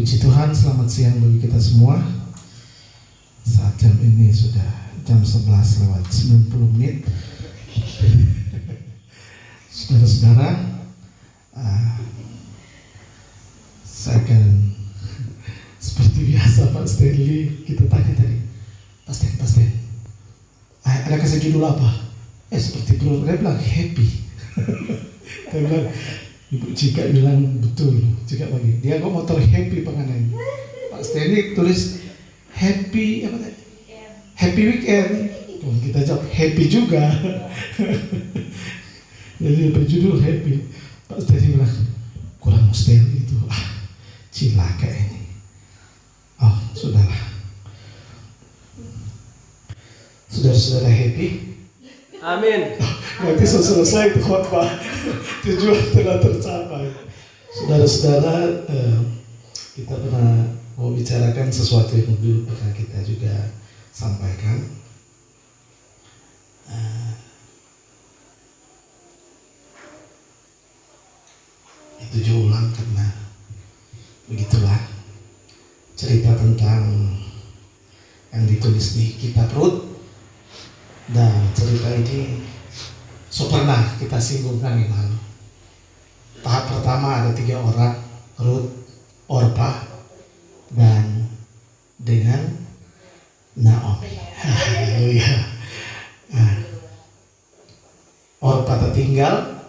Puji Tuhan, selamat siang bagi kita semua. Saat jam ini sudah jam 11:90. Saudara-saudara, saya akan seperti biasa Pak Stanley, kita tanya tadi, Pak Stan, ada kasih judul apa? Seperti bro, dia bilang happy. Dia bilang, Ibu Cika bilang betul, Cika bagi dia kok motor happy penganan. Pak Stanley tulis happy apa tadi? Happy weekend. Kita jawab happy juga. Jadi berjudul happy. Pak Stanley bilang kurang Stanley itu. Cilaka ini. Oh, sudahlah. Saudara-saudara happy? Amin. Nanti selesai itu khotbah, tujuan telah tercapai. Saudara-saudara, kita pernah mau bicarakan sesuatu yang dulu pernah kita juga sampaikan. Itu juga ulang karena begitulah cerita tentang yang ditulis di kitab Rut. Dan cerita ini pernah kita singgungkan yang lalu. Tahap pertama ada 3 orang, Rut, Orpa, dan dengan Naomi. Haleluya. Orpa tertinggal,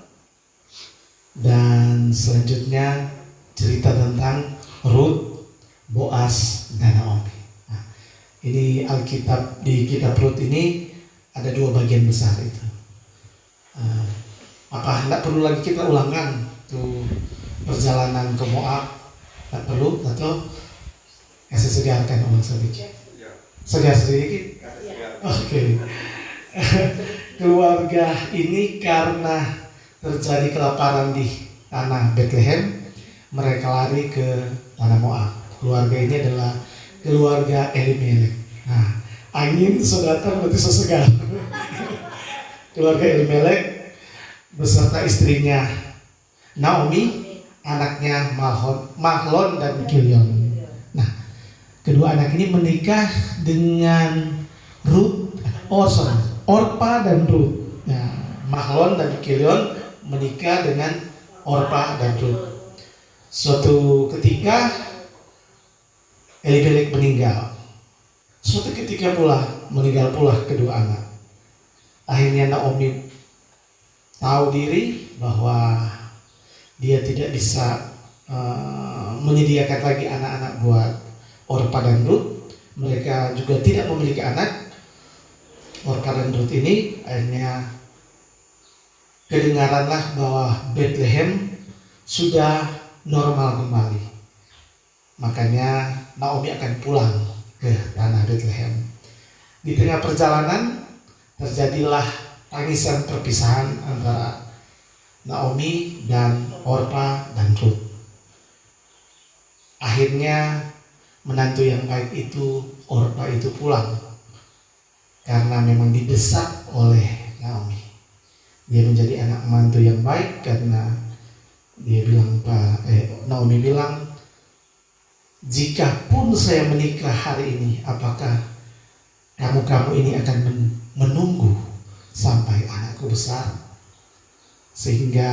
dan selanjutnya cerita tentang Rut, Boas, dan Naomi. Ini Alkitab, di kitab Rut ini ada 2 bagian besar itu. Tidak perlu lagi kita ulangkan tuh perjalanan ke Moab, tidak perlu, atau saya segarkan omong sedikit. Segar sedikit. Oke. Keluarga ini karena terjadi kelaparan di tanah Bethlehem, mereka lari ke tanah Moab. Keluarga ini adalah keluarga Elimelek. Angin sudah datang berarti sesegar. Keluarga Elimelek beserta istrinya Naomi, anaknya Mahlon dan Kilion. Kedua anak ini menikah dengan Orpa dan Rut. Mahlon dan Kilion menikah dengan Orpa dan Rut. Suatu ketika Elimelek meninggal. Suatu ketika pula meninggal pula kedua anak. Akhirnya Naomi tahu diri bahwa dia tidak bisa menyediakan lagi anak-anak buat Orpa dan Rut. Mereka juga tidak memiliki anak. Orpa dan Rut ini akhirnya kedengaranlah bahwa Bethlehem sudah normal kembali. Makanya Naomi akan pulang ke tanah Bethlehem. Di tengah perjalanan terjadilah tangisan perpisahan antara Naomi dan Orpa dan Rut. Akhirnya menantu yang baik itu, Orpa itu pulang karena memang didesak oleh Naomi. Dia menjadi anak menantu yang baik karena dia bilang, Naomi bilang, jika pun saya menikah hari ini, apakah kamu ini akan menunggu sampai anakku besar? Sehingga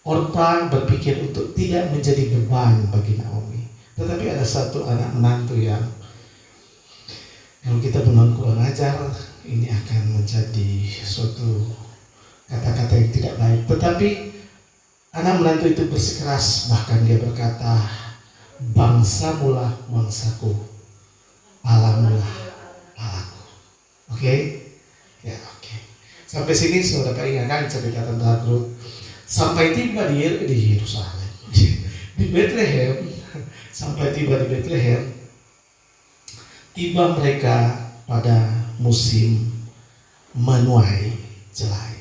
Orpa berpikir untuk tidak menjadi beban bagi Naomi. Tetapi ada satu anak menantu yang kalau kita benar kurang ajar, ini akan menjadi suatu kata-kata yang tidak baik. Tetapi anak menantu itu bersikeras, bahkan dia berkata, bangsamulah bangsaku, Allahmulah Allahku. Oke? Ya, oke. Sampai sini sudah ingatkan cerita tentang Rut. Sampai tiba di Yerusalem, di Bethlehem. Sampai tiba di Bethlehem, tiba mereka pada musim menuai jelai.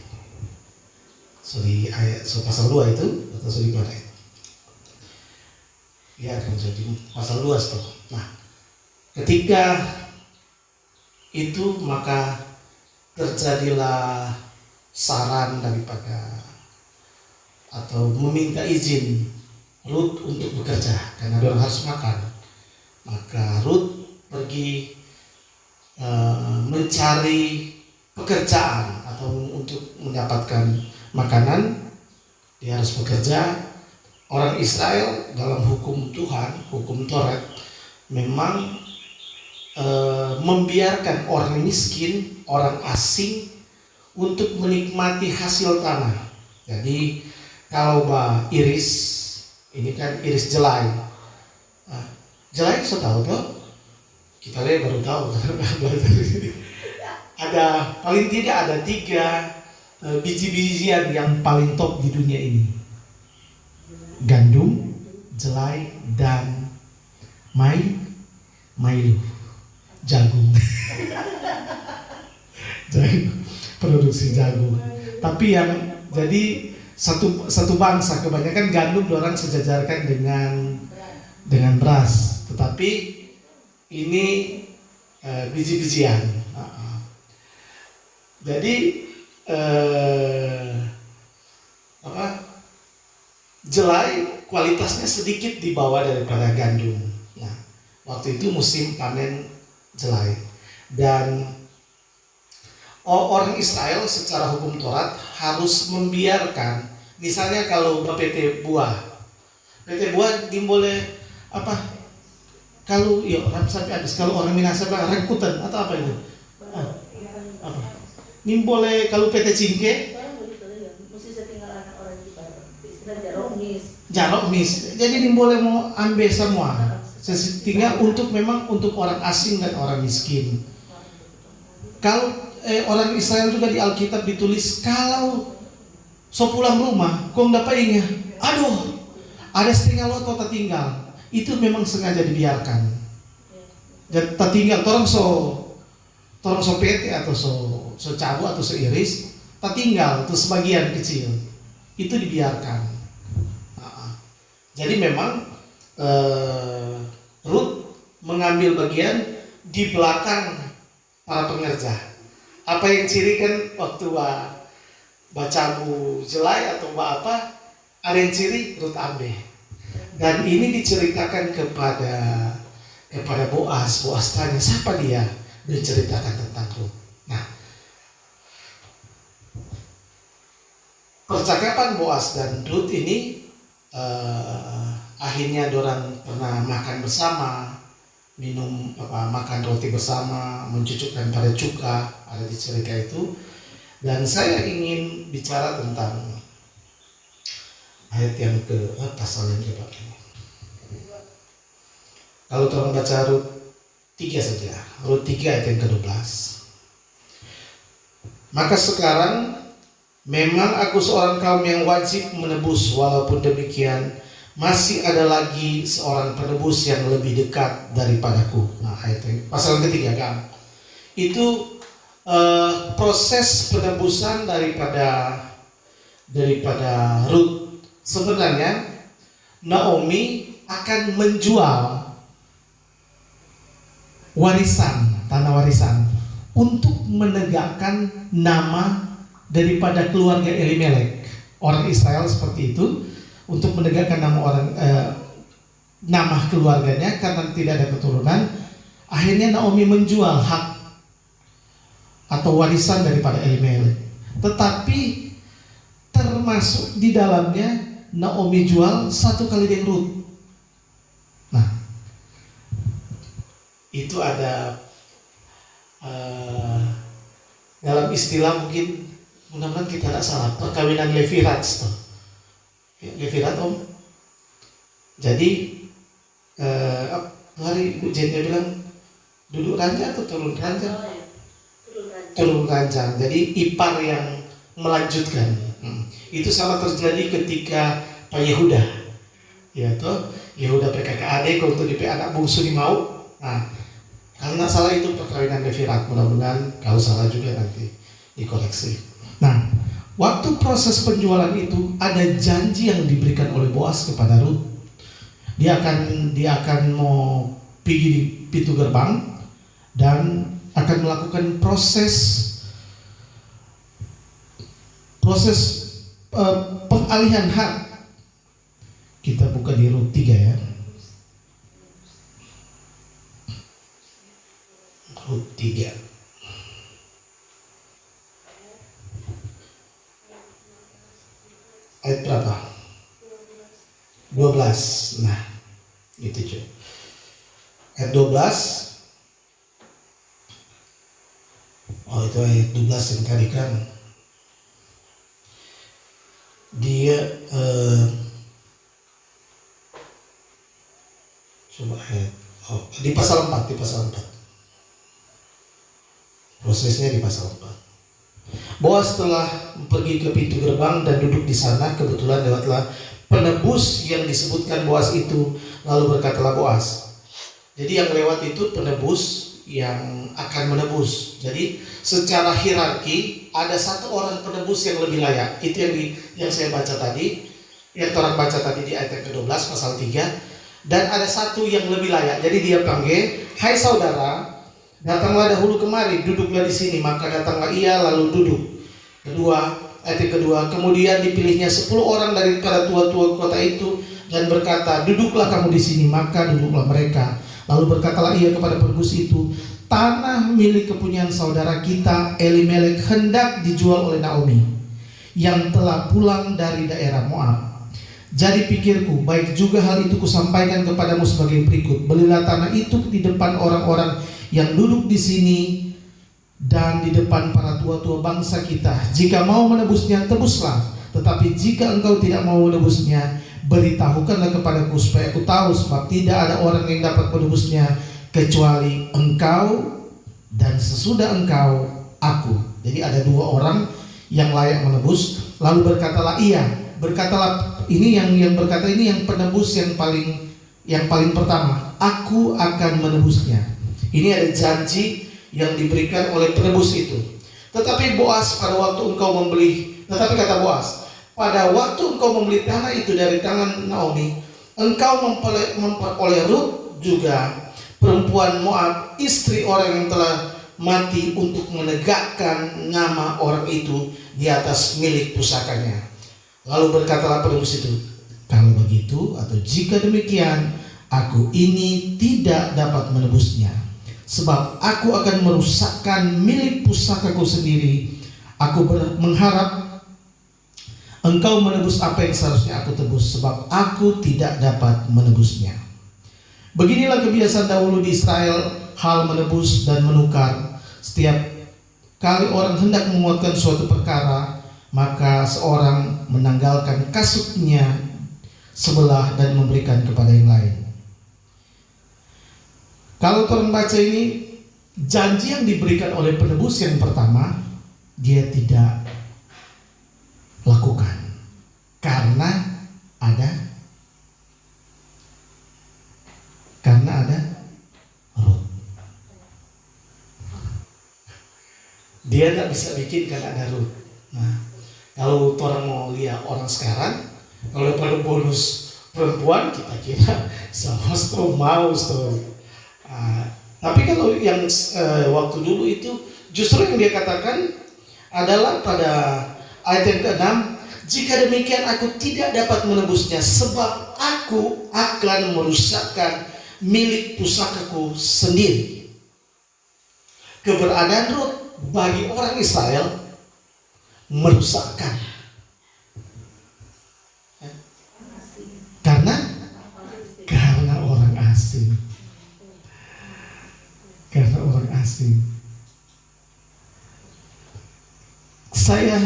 Di ayat pasal 2 itu atau di mana itu? Ya, akan jadi pasal 2 itu. Ketika itu maka terjadilah saran daripada atau meminta izin Rut untuk bekerja karena dia harus makan. Maka Rut pergi mencari pekerjaan atau untuk mendapatkan makanan. Dia harus bekerja. Orang Israel dalam hukum Tuhan, hukum Taurat, memang membiarkan orang miskin, orang asing untuk menikmati hasil tanah. Jadi kalau iris, ini kan iris jelai. Jelai saya tahu tuh, kita lihat baru tahu karena belajar ini. Ada paling tidak ada 3 biji-bijian yang paling top di dunia ini: gandum, jelai, dan mailu, jagung. Jagung, produksi jagung. Tapi yang jadi satu bangsa, kebanyakan gandum orang sejajarkan dengan beras, tetapi ini biji-bijian. Jadi jelai kualitasnya sedikit di bawah daripada gandum. Nah, waktu itu musim panen jelai, dan orang Israel secara hukum Taurat harus membiarkan, misalnya kalau PT buah boleh kalau orang sampai habis, kalau orang Minahasa rengkutan atau apa itu? Apa? Ini boleh kalau PT Cingke? Jarok mis. Jadi ini boleh mau ambil semua. Tinggal memang untuk orang asing dan orang miskin. Kalau orang Israel juga di Alkitab ditulis, kalau so pulang rumah, kau dapatnya, aduh, ada setengah loto tertinggal. Itu memang sengaja dibiarkan. Jadi tertinggal, orang so PT atau so cabu atau so iris, tertinggal tuh sebagian kecil. Itu dibiarkan. Jadi memang Rut mengambil bagian di belakang para pengerja. Apa yang ciri kan waktu bacamu jelai atau apa, ada yang ciri Rut ambil. Dan ini diceritakan kepada Boas. Boas tanya, siapa dia? Dia ceritakan tentang Rut. Nah, percakapan Boas dan Rut ini akhirnya dorang pernah makan bersama, makan roti bersama, mencucukkan pada cuka, ada di cerita itu. Dan saya ingin bicara tentang ayat yang pasal yang keberapa ini. Kalau orang baca Rut 3 saja, Rut 3 ayat yang ke-12. Maka sekarang memang aku seorang kaum yang wajib menebus, walaupun demikian masih ada lagi seorang penebus yang lebih dekat daripadaku. Nah, ayat ini, pasal ketiga kan, itu proses penebusan daripada Rut. Sebenarnya Naomi akan menjual tanah warisan untuk menegakkan nama daripada keluarga Elimelek, orang Israel seperti itu, untuk menegakkan nama keluarganya karena tidak ada keturunan. Akhirnya Naomi menjual hak atau warisan daripada Elimelek. Tetapi termasuk di dalamnya Naomi jual 1 kali dengan Rut. Nah, itu ada dalam istilah, mungkin mudah-mudahan kita tidak salah, perkawinan Levirat. Levirat om. Jadi hari Ibu Jennya bilang duduk ranjang atau turun ranjang? Turun ranjang. Jadi ipar yang melanjutkan. Itu sama terjadi ketika Pak Yehuda. Ya toh, Yehuda PKKAD untuk DP anak bungsu di mau. Nah, kalau nggak salah itu perkawinan Levirat. Mudah-mudahan kalau salah juga nanti dikoreksi. Nah, waktu proses penjualan itu ada janji yang diberikan oleh Boas kepada Rut. Dia akan mau pergi di pintu gerbang dan akan melakukan proses pengalihan hak. Kita buka di Rut 3 ya. Rut 3. Ayat berapa? 12. Nah, gitu cuy. Ayat 12. Oh, itu ayat 12 yang tadi kan. Dia coba ayat. Oh, di pasal 4, Prosesnya di pasal 4. Boas telah pergi ke pintu gerbang dan duduk di sana. Kebetulan lewatlah penebus yang disebutkan Boas itu. Lalu berkatalah Boas. Jadi yang lewat itu penebus yang akan menebus. Jadi secara hierarki ada satu orang penebus yang lebih layak. Itu yang saya baca tadi, yang orang baca tadi di ayat yang ke-12 pasal 3. Dan ada satu yang lebih layak. Jadi dia panggil, "Hai saudara, datanglah dahulu kemari, duduklah di sini." Maka datanglah ia lalu duduk. Ayat yang kedua, kemudian dipilihnya 10 orang daripada tua-tua kota itu dan berkata, "Duduklah kamu di sini." Maka duduklah mereka. Lalu berkatalah ia kepada penebus itu, "Tanah milik kepunyaan saudara kita Elimelek hendak dijual oleh Naomi, yang telah pulang dari daerah Moab. Jadi pikirku, baik juga hal itu kusampaikan kepadamu sebagai berikut. Belilah tanah itu di depan orang-orang yang duduk di sini dan di depan para tua-tua bangsa kita. Jika mau menebusnya, tebuslah. Tetapi jika engkau tidak mau menebusnya, beritahukanlah kepadaku supaya aku tahu, sebab tidak ada orang yang dapat menebusnya kecuali engkau, dan sesudah engkau, aku." Jadi ada 2 orang yang layak menebus. Lalu berkatalah ini yang berkata ini yang penebus yang paling pertama, "Aku akan menebusnya." Ini ada janji yang diberikan oleh penebus itu. Tetapi kata Boas, "Pada waktu engkau membeli tanah itu dari tangan Naomi, engkau memperoleh Rut juga, perempuan Moab, istri orang yang telah mati, untuk menegakkan nama orang itu di atas milik pusakanya." Lalu berkatalah penebus itu, "Kalau begitu, atau jika demikian, aku ini tidak dapat menebusnya, sebab aku akan merusakkan milik pusakaku sendiri. Aku mengharap engkau menebus apa yang seharusnya aku tebus, sebab aku tidak dapat menebusnya." Beginilah kebiasaan dahulu di Israel, hal menebus dan menukar. Setiap kali orang hendak menguatkan suatu perkara, maka seorang menanggalkan kasutnya sebelah dan memberikan kepada yang lain. Kalau orang baca ini, janji yang diberikan oleh penebus yang pertama, dia tidak lakukan karena ada Rut. Dia tidak bisa bikin karena ada Rut. Nah, kalau orang mau lihat orang sekarang, kalau pada bonus perempuan, kita kira sama mau. Tapi kalau yang waktu dulu itu, justru yang dia katakan adalah pada ayat yang ke-6, "Jika demikian aku tidak dapat menebusnya, sebab aku akan merusakkan milik pusakaku sendiri." Keberadaan Rut bagi orang Israel merusakkan, karena orang asing. Saya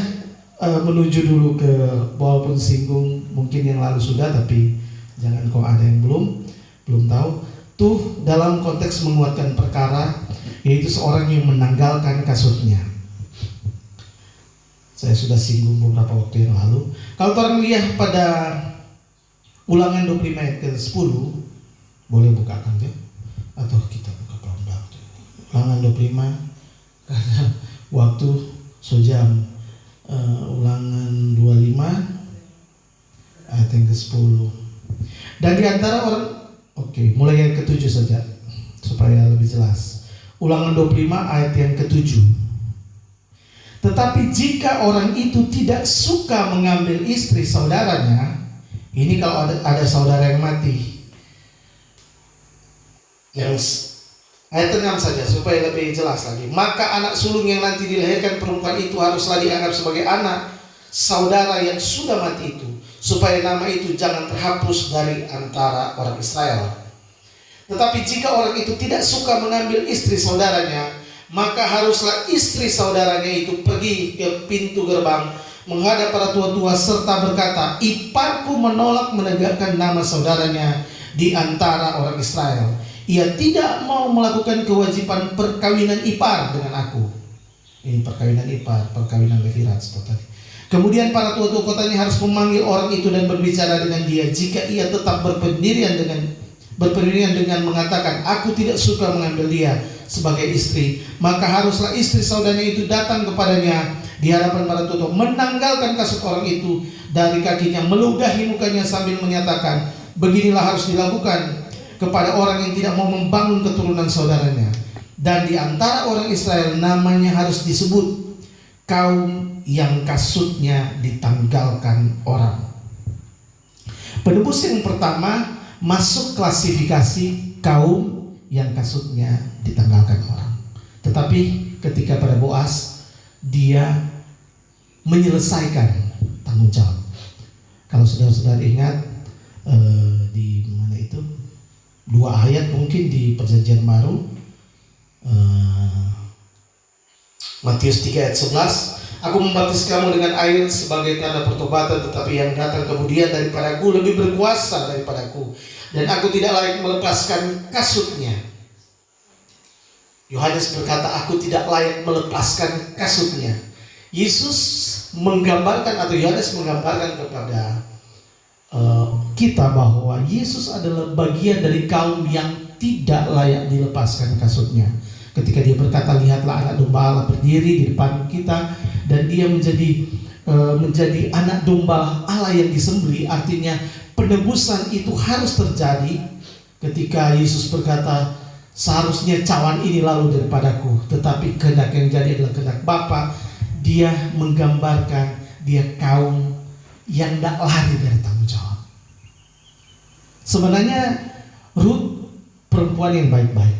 menuju dulu ke, walaupun singgung mungkin yang lalu sudah, tapi jangan kok ada yang belum tahu. Tuh dalam konteks menguatkan perkara, yaitu seorang yang menanggalkan kasutnya. Saya sudah singgung beberapa waktu yang lalu. Kalau orang lihat pada Ulangan 25 ayat ke-10, boleh bukakan ya? Atau kita buka kelompok. Ulangan 25, karena waktu sejam. Ulangan 25 ayat yang ke-10. Dan di antara orang, mulai yang ke-7 saja supaya lebih jelas. Ulangan 25 ayat yang ke-7. "Tetapi jika orang itu tidak suka mengambil istri saudaranya, Ini kalau ada saudara yang mati, yang ayat 6 saja supaya lebih jelas lagi. Maka anak sulung yang nanti dilahirkan perempuan itu haruslah dianggap sebagai anak saudara yang sudah mati itu, supaya nama itu jangan terhapus dari antara orang Israel. Tetapi jika orang itu tidak suka mengambil istri saudaranya, maka haruslah istri saudaranya itu pergi ke pintu gerbang menghadap para tua-tua serta berkata, iparku menolak menegakkan nama saudaranya di antara orang Israel. Ia tidak mau melakukan kewajiban perkawinan ipar dengan aku. Ini perkawinan ipar, perkawinan levirat seperti tadi. Kemudian para tua-tua kotanya harus memanggil orang itu dan berbicara dengan dia. Jika ia tetap berpendirian dengan mengatakan, aku tidak suka mengambil dia sebagai istri, maka haruslah istri saudaranya itu datang kepadanya di hadapan para tua-tua, menanggalkan kasut orang itu dari kakinya, meludahi mukanya sambil menyatakan, beginilah harus dilakukan kepada orang yang tidak mau membangun keturunan saudaranya. Dan di antara orang Israel namanya harus disebut kaum yang kasutnya ditanggalkan orang. Penebus yang pertama masuk klasifikasi kaum yang kasutnya ditanggalkan orang. Tetapi ketika pada Boas, dia menyelesaikan tanggung jawab. Kalau saudara-saudara ingat di mana itu 2 ayat mungkin di Perjanjian Baru, Matius 3 ayat 11, aku membaptis kamu dengan air sebagai tanda pertobatan, tetapi yang datang kemudian daripadaku lebih berkuasa daripadaku, dan aku tidak layak melepaskan kasutnya. Yohanes berkata, aku tidak layak melepaskan kasutnya. Yesus menggambarkan, atau Yohanes menggambarkan kepada kita bahwa Yesus adalah bagian dari kaum yang tidak layak dilepaskan kasutnya. Ketika dia berkata, lihatlah anak domba Allah berdiri di depan kita, dan dia menjadi anak domba Allah yang disembelih. Artinya penebusan itu harus terjadi. Ketika Yesus berkata, seharusnya cawan ini lalu daripadaku, tetapi kehendak yang jadi adalah kehendak Bapa. Dia menggambarkan dia kaum yang tidak lari dari tanggung jawab. Sebenarnya Ruth perempuan yang baik-baik.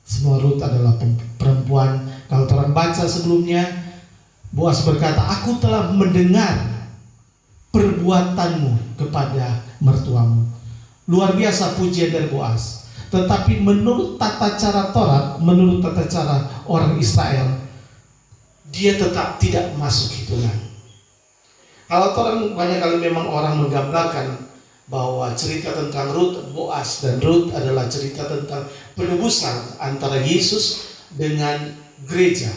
Semua Ruth adalah perempuan. Kalau orang baca sebelumnya, Boas berkata, aku telah mendengar perbuatanmu kepada mertuamu. Luar biasa pujian dari Boas. Tetapi menurut tata cara Taurat, menurut tata cara orang Israel, dia tetap tidak masuk hitungan. Kalau orang banyak kali memang orang menggambarkan bahwa cerita tentang Ruth, Boas dan Ruth adalah cerita tentang penebusan antara Yesus dengan gereja.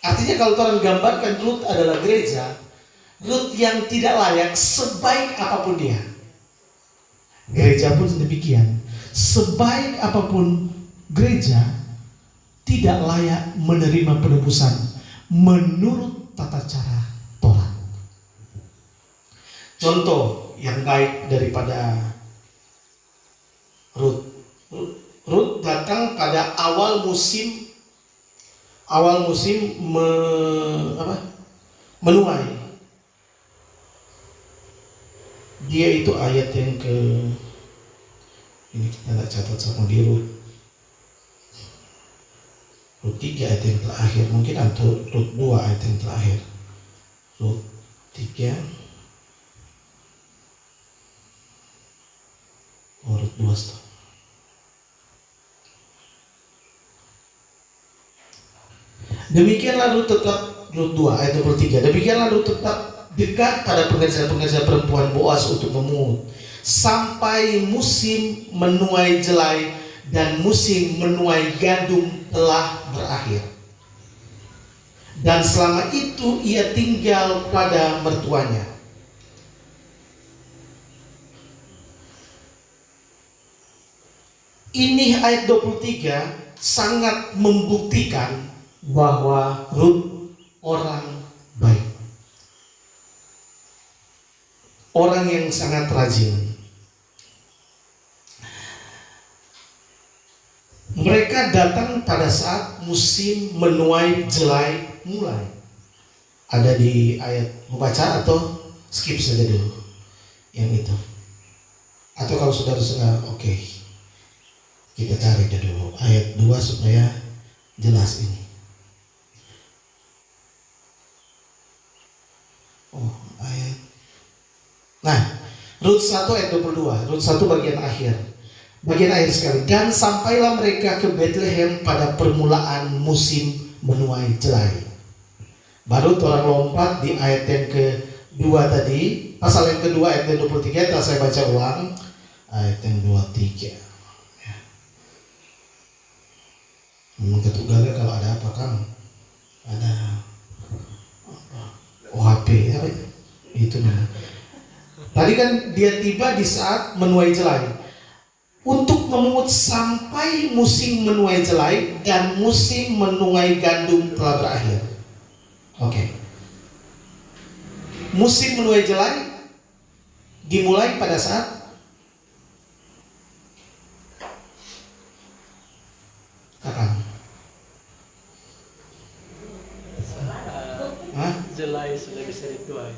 Artinya kalau orang gambarkan Ruth adalah gereja, Ruth yang tidak layak sebaik apapun dia. Gereja pun demikian. Sebaik apapun gereja tidak layak menerima penebusan menurut tata cara Taurat. Contoh yang baik daripada Ruth. Ruth datang pada awal musim menuai. Dia itu ayat yang ini kita tidak catat sama di Ruth 3 ayat yang terakhir, mungkin atau Ruth 2 ayat yang terakhir. Ruth 3 Ruth 2 stop. Demikianlah Ruth 2 ayat 23. Demikianlah Ruth tetap dekat pada pengajar-pengajar perempuan Boas untuk memungut sampai musim menuai jelai dan musim menuai gandum telah berakhir. Dan selama itu ia tinggal pada mertuanya. Ini ayat 23 sangat membuktikan bahwa Ruth orang baik. Orang yang sangat rajin. Mereka datang pada saat musim menuai jelai mulai. Ada di ayat, mau baca atau skip saja dulu? yang itu. Atau kalau saudara-saudara, oke, kita cari dulu ayat 2 supaya jelas ini. Nah, Rut 1 ayat 22, Rut 1 bagian akhir. Bagian akhir sekali. Dan sampailah mereka ke Bethlehem pada permulaan musim menuai jelai. Baru orang lompat di ayat yang kedua tadi, pasal yang kedua ayat yang 23, telah saya baca ulang ayat yang 23. Ya. Memang ketugalnya kalau ada apa kamu? Ada OHP ya, itu memang. Tadi kan dia tiba di saat menuai jelai. Untuk memungut sampai musim menuai jelai dan musim menuai gandum telah berakhir. Oke. Musim menuai jelai dimulai pada saat kapan? Jelai sudah bisa dituai.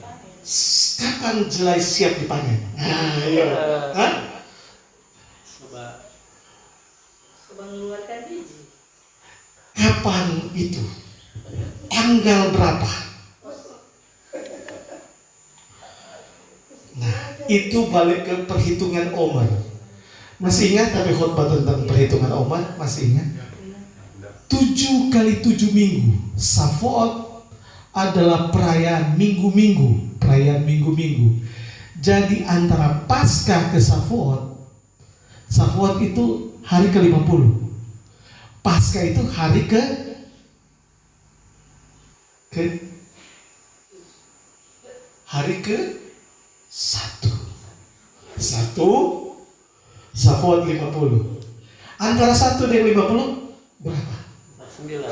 Kapan jelai siap dipanen? Iya. Coba mengeluarkan biji. Kapan itu? Tanggal berapa? Nah, itu balik ke perhitungan Omer. Masih ingat tapi khotbah tentang perhitungan Omer? Masih ingat? 7 kali 7 minggu. Shavuot adalah perayaan minggu-minggu. Perayaan minggu-minggu. Jadi antara Paskah ke Shavuot itu hari ke-50. Paskah itu hari ke hari ke-1. Shavuot 50. Antara 1 dan 50 berapa? 29.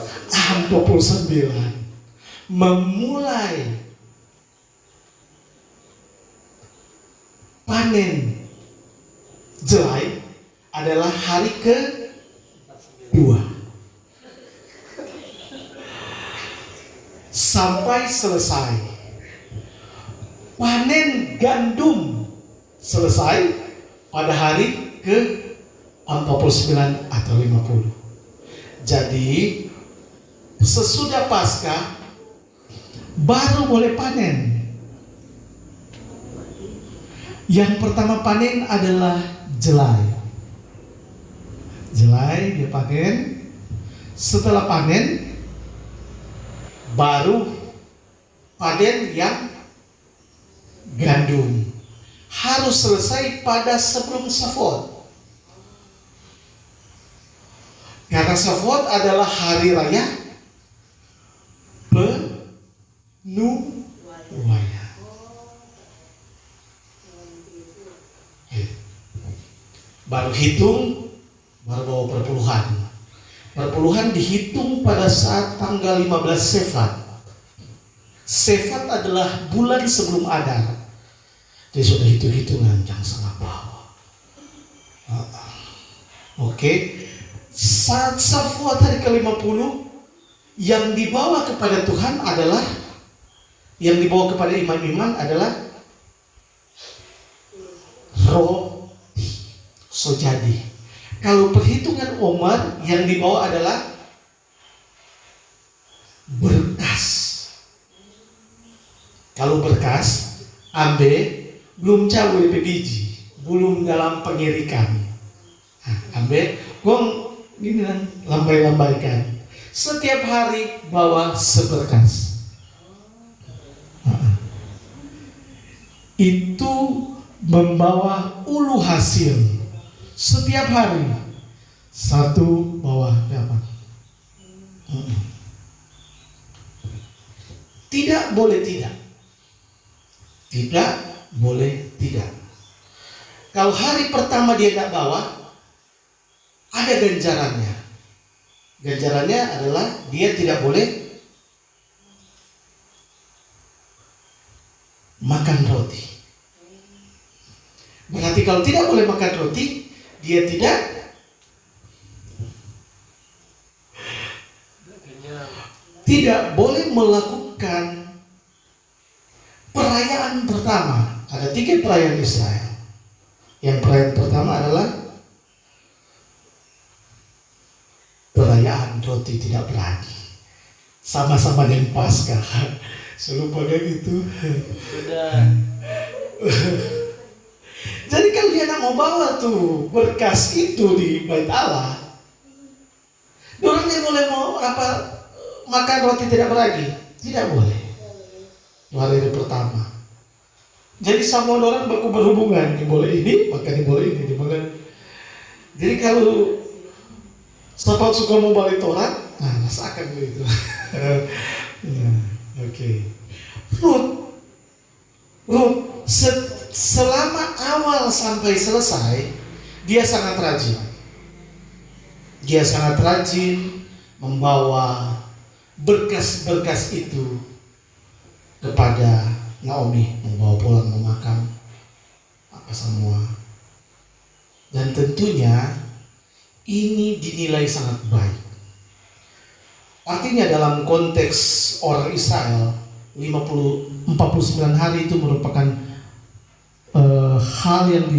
Memulai panen jelai adalah hari ke-2 sampai selesai. Panen gandum selesai pada hari ke-49 atau 50. Jadi sesudah Paskah baru boleh panen. Yang pertama panen adalah jelai. Jelai dia panen. Setelah panen baru panen yang gandum. Harus selesai pada sebelum Shavuot. Karena Shavuot adalah hari raya penuaian. Baru hitung, baru bawa perpuluhan. Perpuluhan dihitung pada saat tanggal 15 Shefat. Shefat adalah bulan sebelum Adar. Jadi sudah hitung-hitungan jangan salah bawa. Oke. Saat Shavuot hari ke-50 yang dibawa kepada Tuhan adalah, yang dibawa kepada imam-imam adalah roti. So jadi kalau perhitungan Omer yang dibawa adalah berkas. Kalau berkas ambe belum cawe biji, belum dalam pengirikan. Ambe gong gini kan lambai-lambaikan. Setiap hari bawa seberkas. Itu membawa ulu hasil. Setiap hari satu bawa berapa? Tidak boleh tidak. Tidak boleh tidak. Kalau hari pertama dia tidak bawa, ada ganjarannya. Ganjarannya adalah dia tidak boleh makan roti. Berarti kalau tidak boleh makan roti, dia tidak boleh melakukan perayaan pertama Ada 3 perayaan Israel. Yang perayaan pertama adalah perayaan roti tidak beragi. Sama-sama dengan Paskah. Selupa kayak gitu. Sudah. Jadi kalau dia nak mau bawa tuh berkas itu di Bait Allah, orangnya boleh mau makan roti tidak beragi? Tidak boleh. Hari pertama. Jadi sama orang berhubungan, ini boleh ini, maka ini boleh ini, boleh. Jadi kalau sahabat suka mau balik orang, rasakan begitu. Ya, oke. Ruth selama awal sampai selesai, dia sangat rajin. Dia sangat rajin membawa berkas-berkas itu kepada Naomi, membawa pulang, memakan apa semua. Dan tentunya ini dinilai sangat baik. Artinya dalam konteks orang Israel, 49 hari itu merupakan hal yang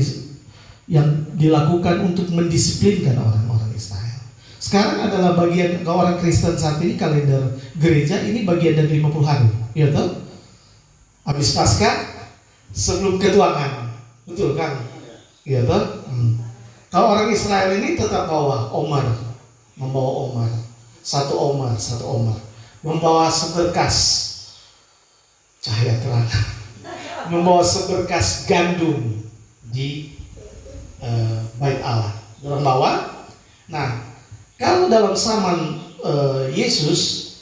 dilakukan untuk mendisiplinkan orang-orang Israel. Sekarang adalah bagian orang Kristen saat ini, kalender gereja ini bagian dari 50 hari, ya toh? Habis Paskah sebelum ketuangan, betul kan? Ya toh? Kalau orang Israel ini tetap membawa omar, satu omar, membawa seberkas cahaya terang, membawa seberkas gandum di Bait Allah, orang bawa. Nah, kalau dalam zaman Yesus,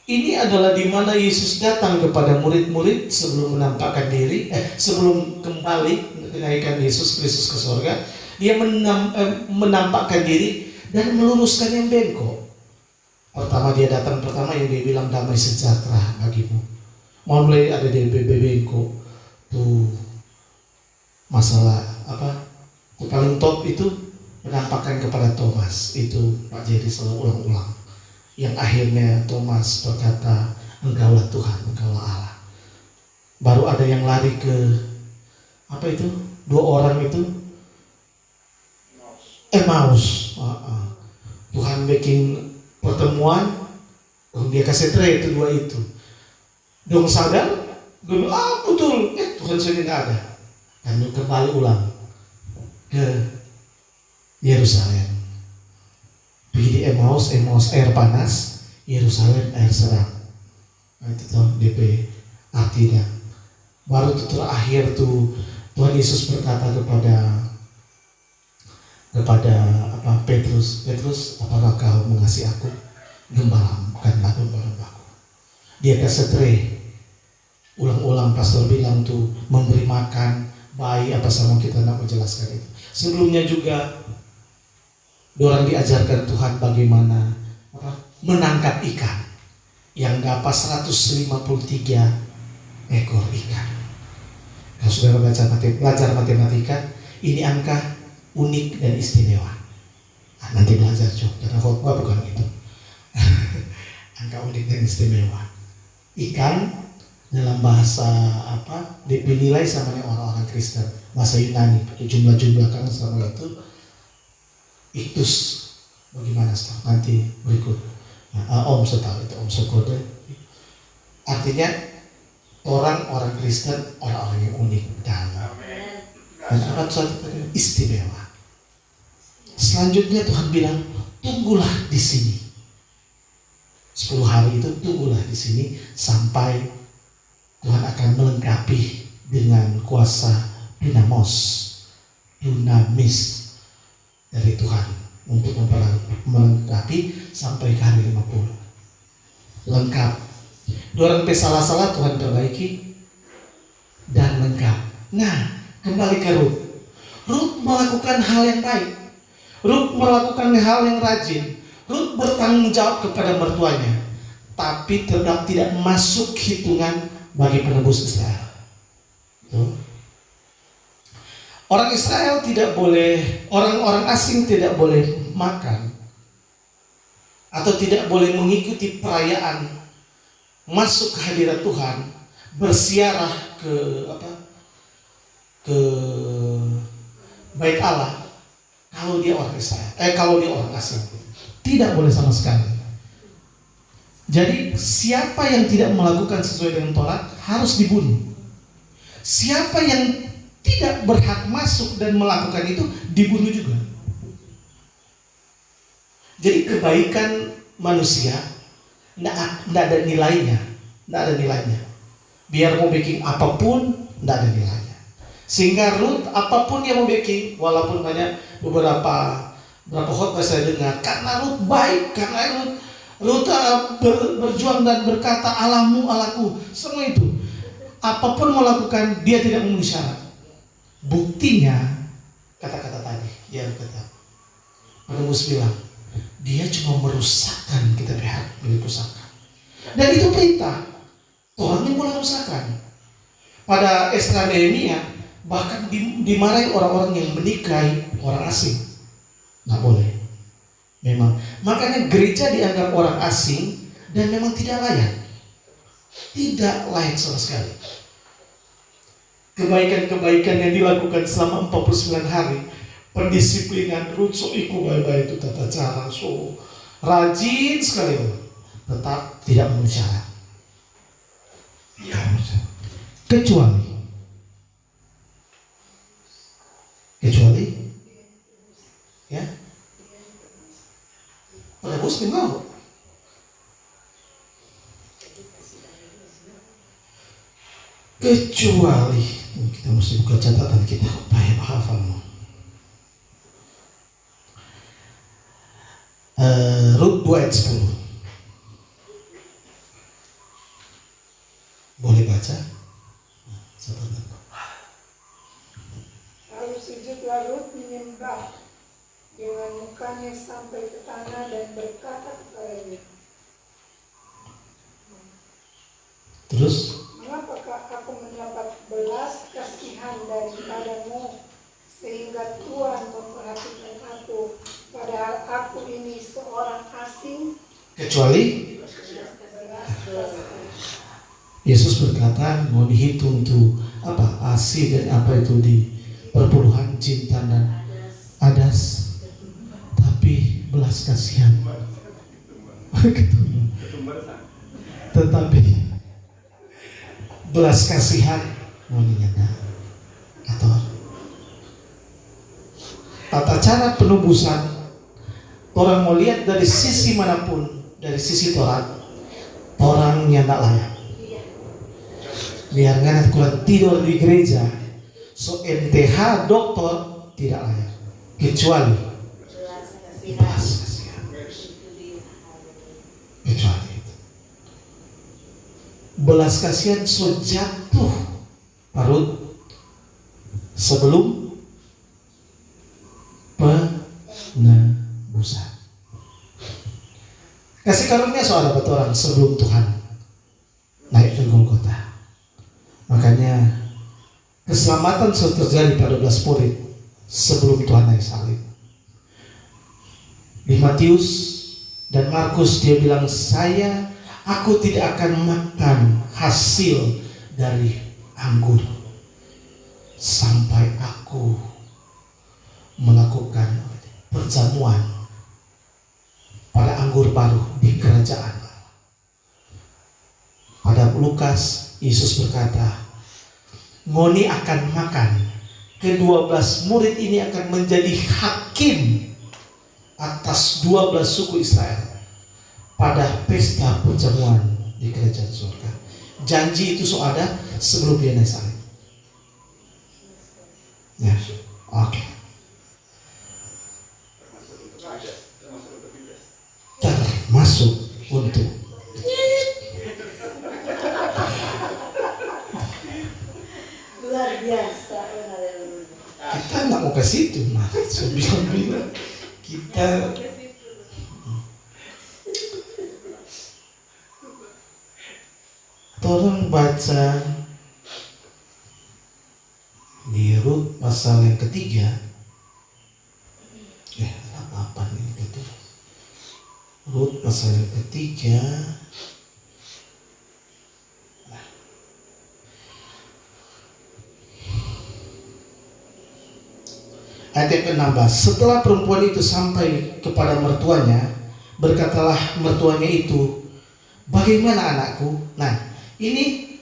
ini adalah di mana Yesus datang kepada murid-murid sebelum menampakkan diri, sebelum kembali kenaikan Yesus Kristus ke surga. Dia menampakkan diri dan meluruskan yang bengkok. Pertama dia datang, yang dia bilang damai sejahtera bagimu. Mulai ada di bengkok tuh masalah apa? Yang paling top itu menampakkan kepada Thomas, itu Pak Jerry selalu ulang-ulang. Yang akhirnya Thomas berkata, engkaulah Tuhan, engkaulah Allah. Baru ada yang lari ke apa itu? 2 orang itu Emmaus. Tuhan bikin pertemuan, dia kasih tray itu 2 itu. Dong sadar, gue bilang, betul, Tuhan sendiri nggak ada. Dan kembali ulang ke Yerusalem. Pergi di Emmaus air panas, Yerusalem air serang. Nah, itu tuh DP artinya. Baru itu terakhir tuh Tuhan Yesus berkata kepada Petrus, apakah kau mengasihi aku? Gembalakanlah domba-dombaku. Dia kasih tray. Ulang-ulang pastor bilang tuh memberi makan bayi apa sama, kita nak menjelaskan itu. Sebelumnya juga orang diajarkan Tuhan bagaimana menangkap ikan yang dapat 153 ekor ikan. Kalau saudara belajar matematika, ini angka unik dan istimewa. Nanti belajar karena khotbah bukan itu. Angka unik dan istimewa. Ikan dalam bahasa dinilai sama orang-orang Kristen, bahasa Yunani, jumlah-jumlah kan sama itu. Iktus, bagaimana setelah nanti berikut. Om setahu itu, Om Sokode. Artinya orang-orang Kristen, orang-orang yang unik dan akan suatu istimewa. Selanjutnya Tuhan bilang, tunggulah di sini. 10 hari itu tunggulah di sini sampai Tuhan akan melengkapi dengan kuasa dunamis dari Tuhan untuk melengkapi sampai ke hari 50. Lengkap. Orang salah-salah Tuhan perbaiki dan lengkap. Nah, kembali ke Ruth. Ruth melakukan hal yang baik. Ruth melakukan hal yang rajin. Ruth bertanggung jawab kepada mertuanya, tapi tetap tidak masuk hitungan bagi penebus Israel. Orang Israel tidak boleh, orang-orang asing tidak boleh makan atau tidak boleh mengikuti perayaan masuk ke hadirat Tuhan, bersiarah ke ke bait Allah kalau dia orang Israel, kalau dia orang asing. Tidak boleh sama sekali. Jadi siapa yang tidak melakukan sesuai dengan Taurat harus dibunuh. Siapa yang tidak berhak masuk dan melakukan itu dibunuh juga. Jadi kebaikan manusia tidak ada nilainya, tidak ada nilainya. Biar mau bikin apapun, tidak ada nilainya. Sehingga Ruth apapun yang mau bikin, walaupun banyak beberapa khotbah saya dengar, karena Ruth baik, karena Ruth berjuang dan berkata Allahmu, Allahku, semua itu. Apapun mau lakukan, dia tidak memenuhi syarat. Buktinya kata-kata tadi, dia kata, penembus bilang, dia cuma merusakkan kitab hak milik pusaka. Dan itu perintah. Orang yang boleh rusakkan. Pada Esra Nehemia bahkan dimarahi orang-orang yang menikahi orang asing. Nggak boleh. Memang. Makanya gereja dianggap orang asing dan memang tidak layak. Tidak layak sama sekali. Kebaikan-kebaikan yang dilakukan selama 49 hari, pendisiplinan Ruth so iku baik-baik itu tata cara so rajin sekali, tetap tidak memenuhi syarat. Kecuali ya pada muslim mau kecuali kita mesti buka catatan kita supaya hafal. Rut 2 ayat 10. Boleh baca? Lalu sujudlah Rut menyembah dengan mukanya sampai ke tanah dan berkata kepadanya, Terus? mengapakah aku mendapat belas kasihan daripadamu sehingga Tuhan memperhatikan aku, padahal aku ini seorang asing? Kecuali Yesus berkata mau dihitung tuh apa asi dan apa itu di perpuluhan cinta dan adas, tapi belas kasihan tetapi belas kasihan mau dinyatakan atau tata cara penebusan. Orang mau lihat dari sisi manapun, dari sisi Taurat, orang yang tak layak. Biar nggak kurang tidur di gereja, so MTH dokter tidak layak, kecuali belas kasihan. Kecuali itu. Belas kasihan so jatuh parut sebelum penebusan. Kasih karunia soal dapat orang sebelum Tuhan naik ke Golgota. Makanya keselamatan sudah terjadi pada 12 murid sebelum Tuhan naik salib. Di Matius dan Markus dia bilang, aku tidak akan makan hasil dari anggur sampai aku melakukan perjamuan pada anggur baru di kerajaan Allah. Pada Lukas, Yesus berkata, ngoni akan makan. Ke-12 murid ini akan menjadi hakim atas 12 suku Israel pada pesta perjamuan di kerajaan surga. Janji itu so ada sebelum dia naik salib. Ya, oke. Termasuk untuk Luar biasa. kita nggak mau ke situ, mas. So bilang kita tolong baca di Rut pasal yang ketiga. Apa nih itu? Rut pasal yang ketiga. Ayat yang ke-16. Setelah perempuan itu sampai kepada mertuanya, berkatalah mertuanya itu, bagaimana anakku? Nah, ini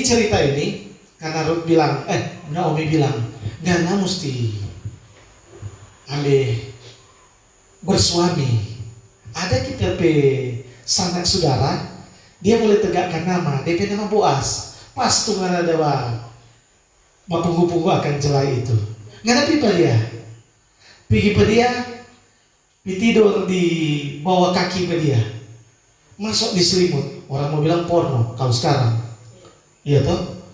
cerita ini karena Ruth bilang, Naomi bilang, Gana mesti ambil bersuami. Ada kita pe sanak saudara, dia boleh tegakkan nama, dia nama Boas. Pas tuh mana ada punggu-punggu akan celai itu. Nggak ada pipa dia. Pergi pe dia, tidur di bawah kaki pe dia. Masuk di selimut. Orang mau bilang porno kalau sekarang. Iya toh?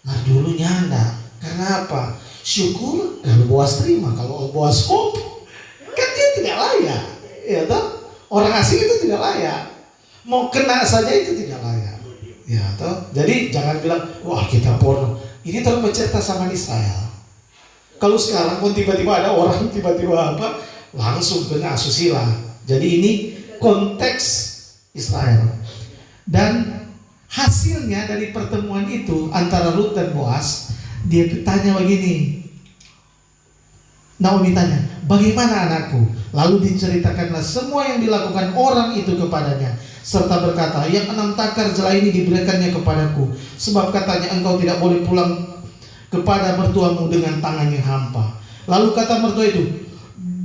Nah dulu nyanda. Karena apa? Syukur kalau Boas terima. Kalau Boas kan dia tidak layak. Iya toh? Orang asing itu tidak layak. Mau kena saja itu tidak layak. Ya toh? Jadi jangan bilang, wah kita porno. Ini terus bercerita sama Israel. Kalau sekarang pun tiba-tiba ada orang tiba-tiba langsung kena asusila. Jadi ini konteks Israel. Dan hasilnya dari pertemuan itu antara Ruth dan Boas, dia tanya begini. Naomi tanya, bagaimana anakku? Lalu diceritakanlah semua yang dilakukan orang itu kepadanya, serta berkata, yang 6 takar jela ini diberikannya kepadaku, sebab katanya engkau tidak boleh pulang kepada mertuamu dengan tangan yang hampa. Lalu kata mertua itu,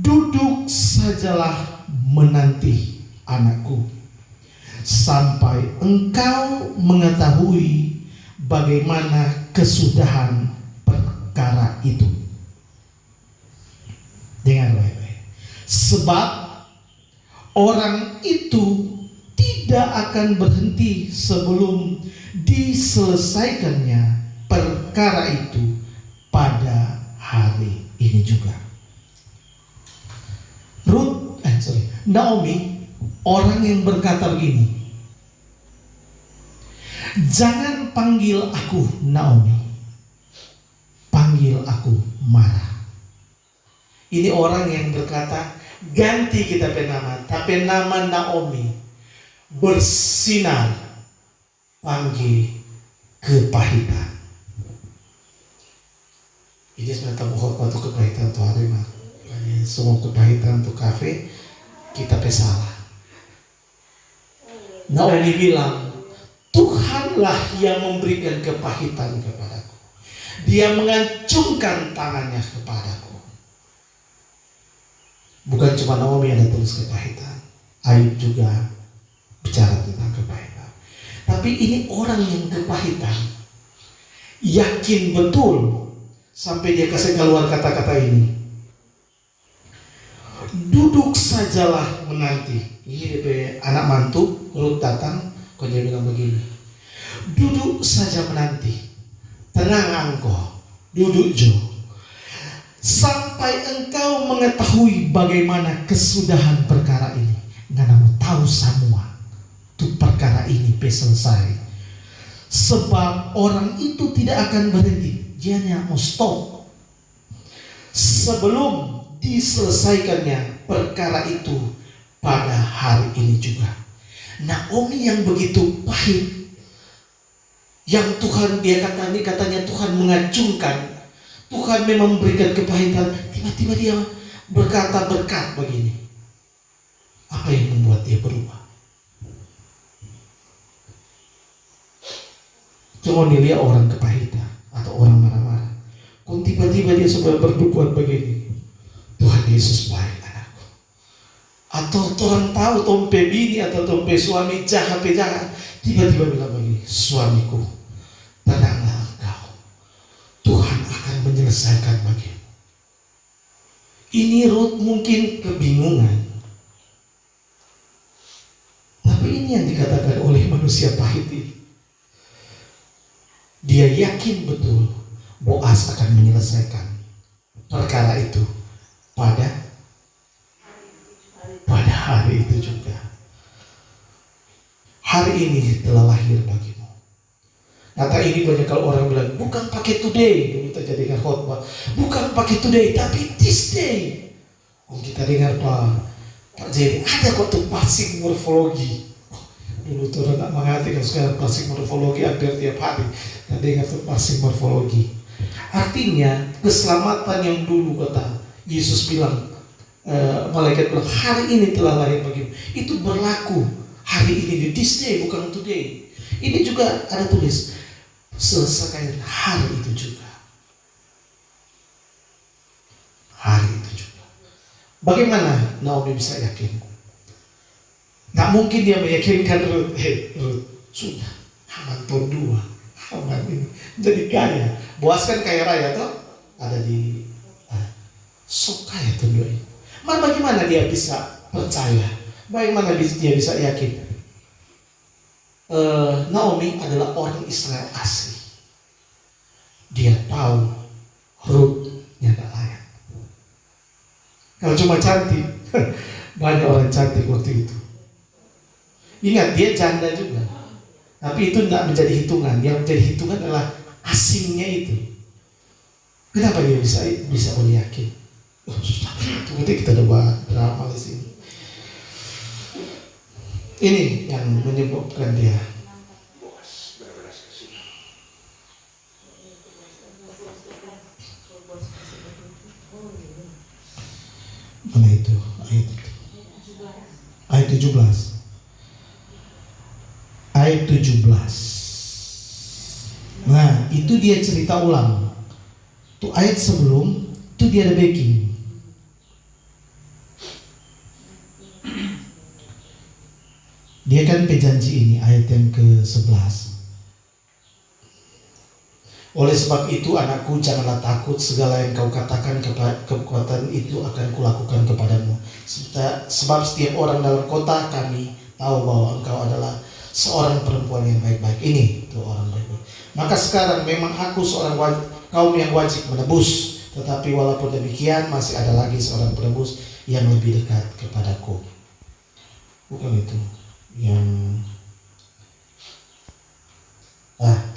duduk sajalah menanti anakku, sampai engkau mengetahui bagaimana kesudahan perkara itu. Dengar baik-baik. Sebab orang itu tidak akan berhenti sebelum diselesaikannya perkara itu pada hari ini juga. Naomi orang yang berkata begini, jangan panggil aku Naomi, panggil aku Mara. Ini orang yang berkata, ganti kita nama, tapi nama Naomi bersinar, panggil kepahitan. Ini sebenarnya mohon waktu kepahitan tuh hari mah. Semua kepahitan untuk kafe kita pesalah. Naomi bilang, Tuhanlah yang memberikan kepahitan kepadaku. Dia mengacungkan tangannya kepadaku. Bukan cuma Naomi yang ada tulis kepahitan, Ayub juga bicara tentang kepahitan. Tapi ini orang yang kepahitan, yakin betul sampai dia kasih keluar kata-kata ini. Duduk sajalah menanti. Ini dia anak mantu Ruth datang, kok dia bilang begini, duduk saja menanti, tenang engkau, duduk jo, sampai engkau mengetahui bagaimana kesudahan perkara ini. Nggak mau tahu semua tuh perkara ini selesai. Sebab orang itu tidak akan berhenti, dia hanya mau stop sebelum diselesaikannya perkara itu pada hari ini juga. Naomi yang begitu pahit, yang Tuhan dia katanya Tuhan mengacungkan, Tuhan memang memberikan kepahitan, tiba-tiba dia berkata berkat begini. Apa yang membuat dia berubah? Cuma dilihat orang kepahitan atau orang marah-marah, kok tiba-tiba dia sudah berbuat begini. Tuhan Yesus baik anakku. Atau orang tahu tompe bini atau tompe suami jahat, tiba-tiba bilang begini, suamiku, tenanglah engkau, Tuhan akan menyelesaikan bagimu. Ini Ruth mungkin kebingungan, tapi ini yang dikatakan oleh manusia pahit ini. Dia yakin betul Boas akan menyelesaikan perkara itu pada hari itu juga. Hari ini telah lahir bagimu. Kata ini banyak kalau orang bilang, bukan pakai today, dulu kita jadikan khotbah, bukan pakai today, tapi this day. Oh, kita dengar Pak Jerry, ada kok tuh passing morfologi. Dulu tuh orang tak mengerti, kan sekarang passing morfologi hampir tiap hari. Kita dengar tuh passing morfologi. Artinya keselamatan yang dulu kata Yesus bilang, malaikat bilang hari ini telah lahir bagimu, itu berlaku hari ini, this day, bukan today. Ini juga ada tulis, selesaikan hari itu juga. Hari itu juga. Bagaimana Naomi bisa yakin? Gak mungkin dia meyakinkan Ruth, Ruth, sudah, Haman tahun 2, Haman ini jadi kaya. Boas kan kaya raya toh, ada di sok kaya tahun 2 ini. Bagaimana dia bisa percaya? Bagaimana dia bisa yakin? Naomi adalah orang Israel asli. Dia tahu Ruth-nya tak layak. Kalau cuma cantik, banyak orang cantik waktu itu. Ingat, dia janda juga. Tapi itu tidak menjadi hitungan. Yang menjadi hitungan adalah asingnya itu. Kenapa dia bisa yakin? Oh, susah. Tunggu kita udah beramal di sini. Ini yang menyebabkan dia. Mana itu? Ayat 17. Ayat 17. Nah, itu dia cerita ulang. Tuh ayat sebelum itu dia ada backing. Dia kan pejanji ini, ayat yang ke-11. Oleh sebab itu anakku, janganlah takut, segala yang kau katakan kekuatan itu akan kulakukan kepadamu. Sebab setiap orang dalam kota kami tahu bahwa engkau adalah seorang perempuan yang baik-baik. Ini tuh orang baik-baik. Maka sekarang memang aku seorang kaum yang wajib menebus, tetapi walaupun demikian masih ada lagi seorang penebus yang lebih dekat kepadaku. Bukan itu yang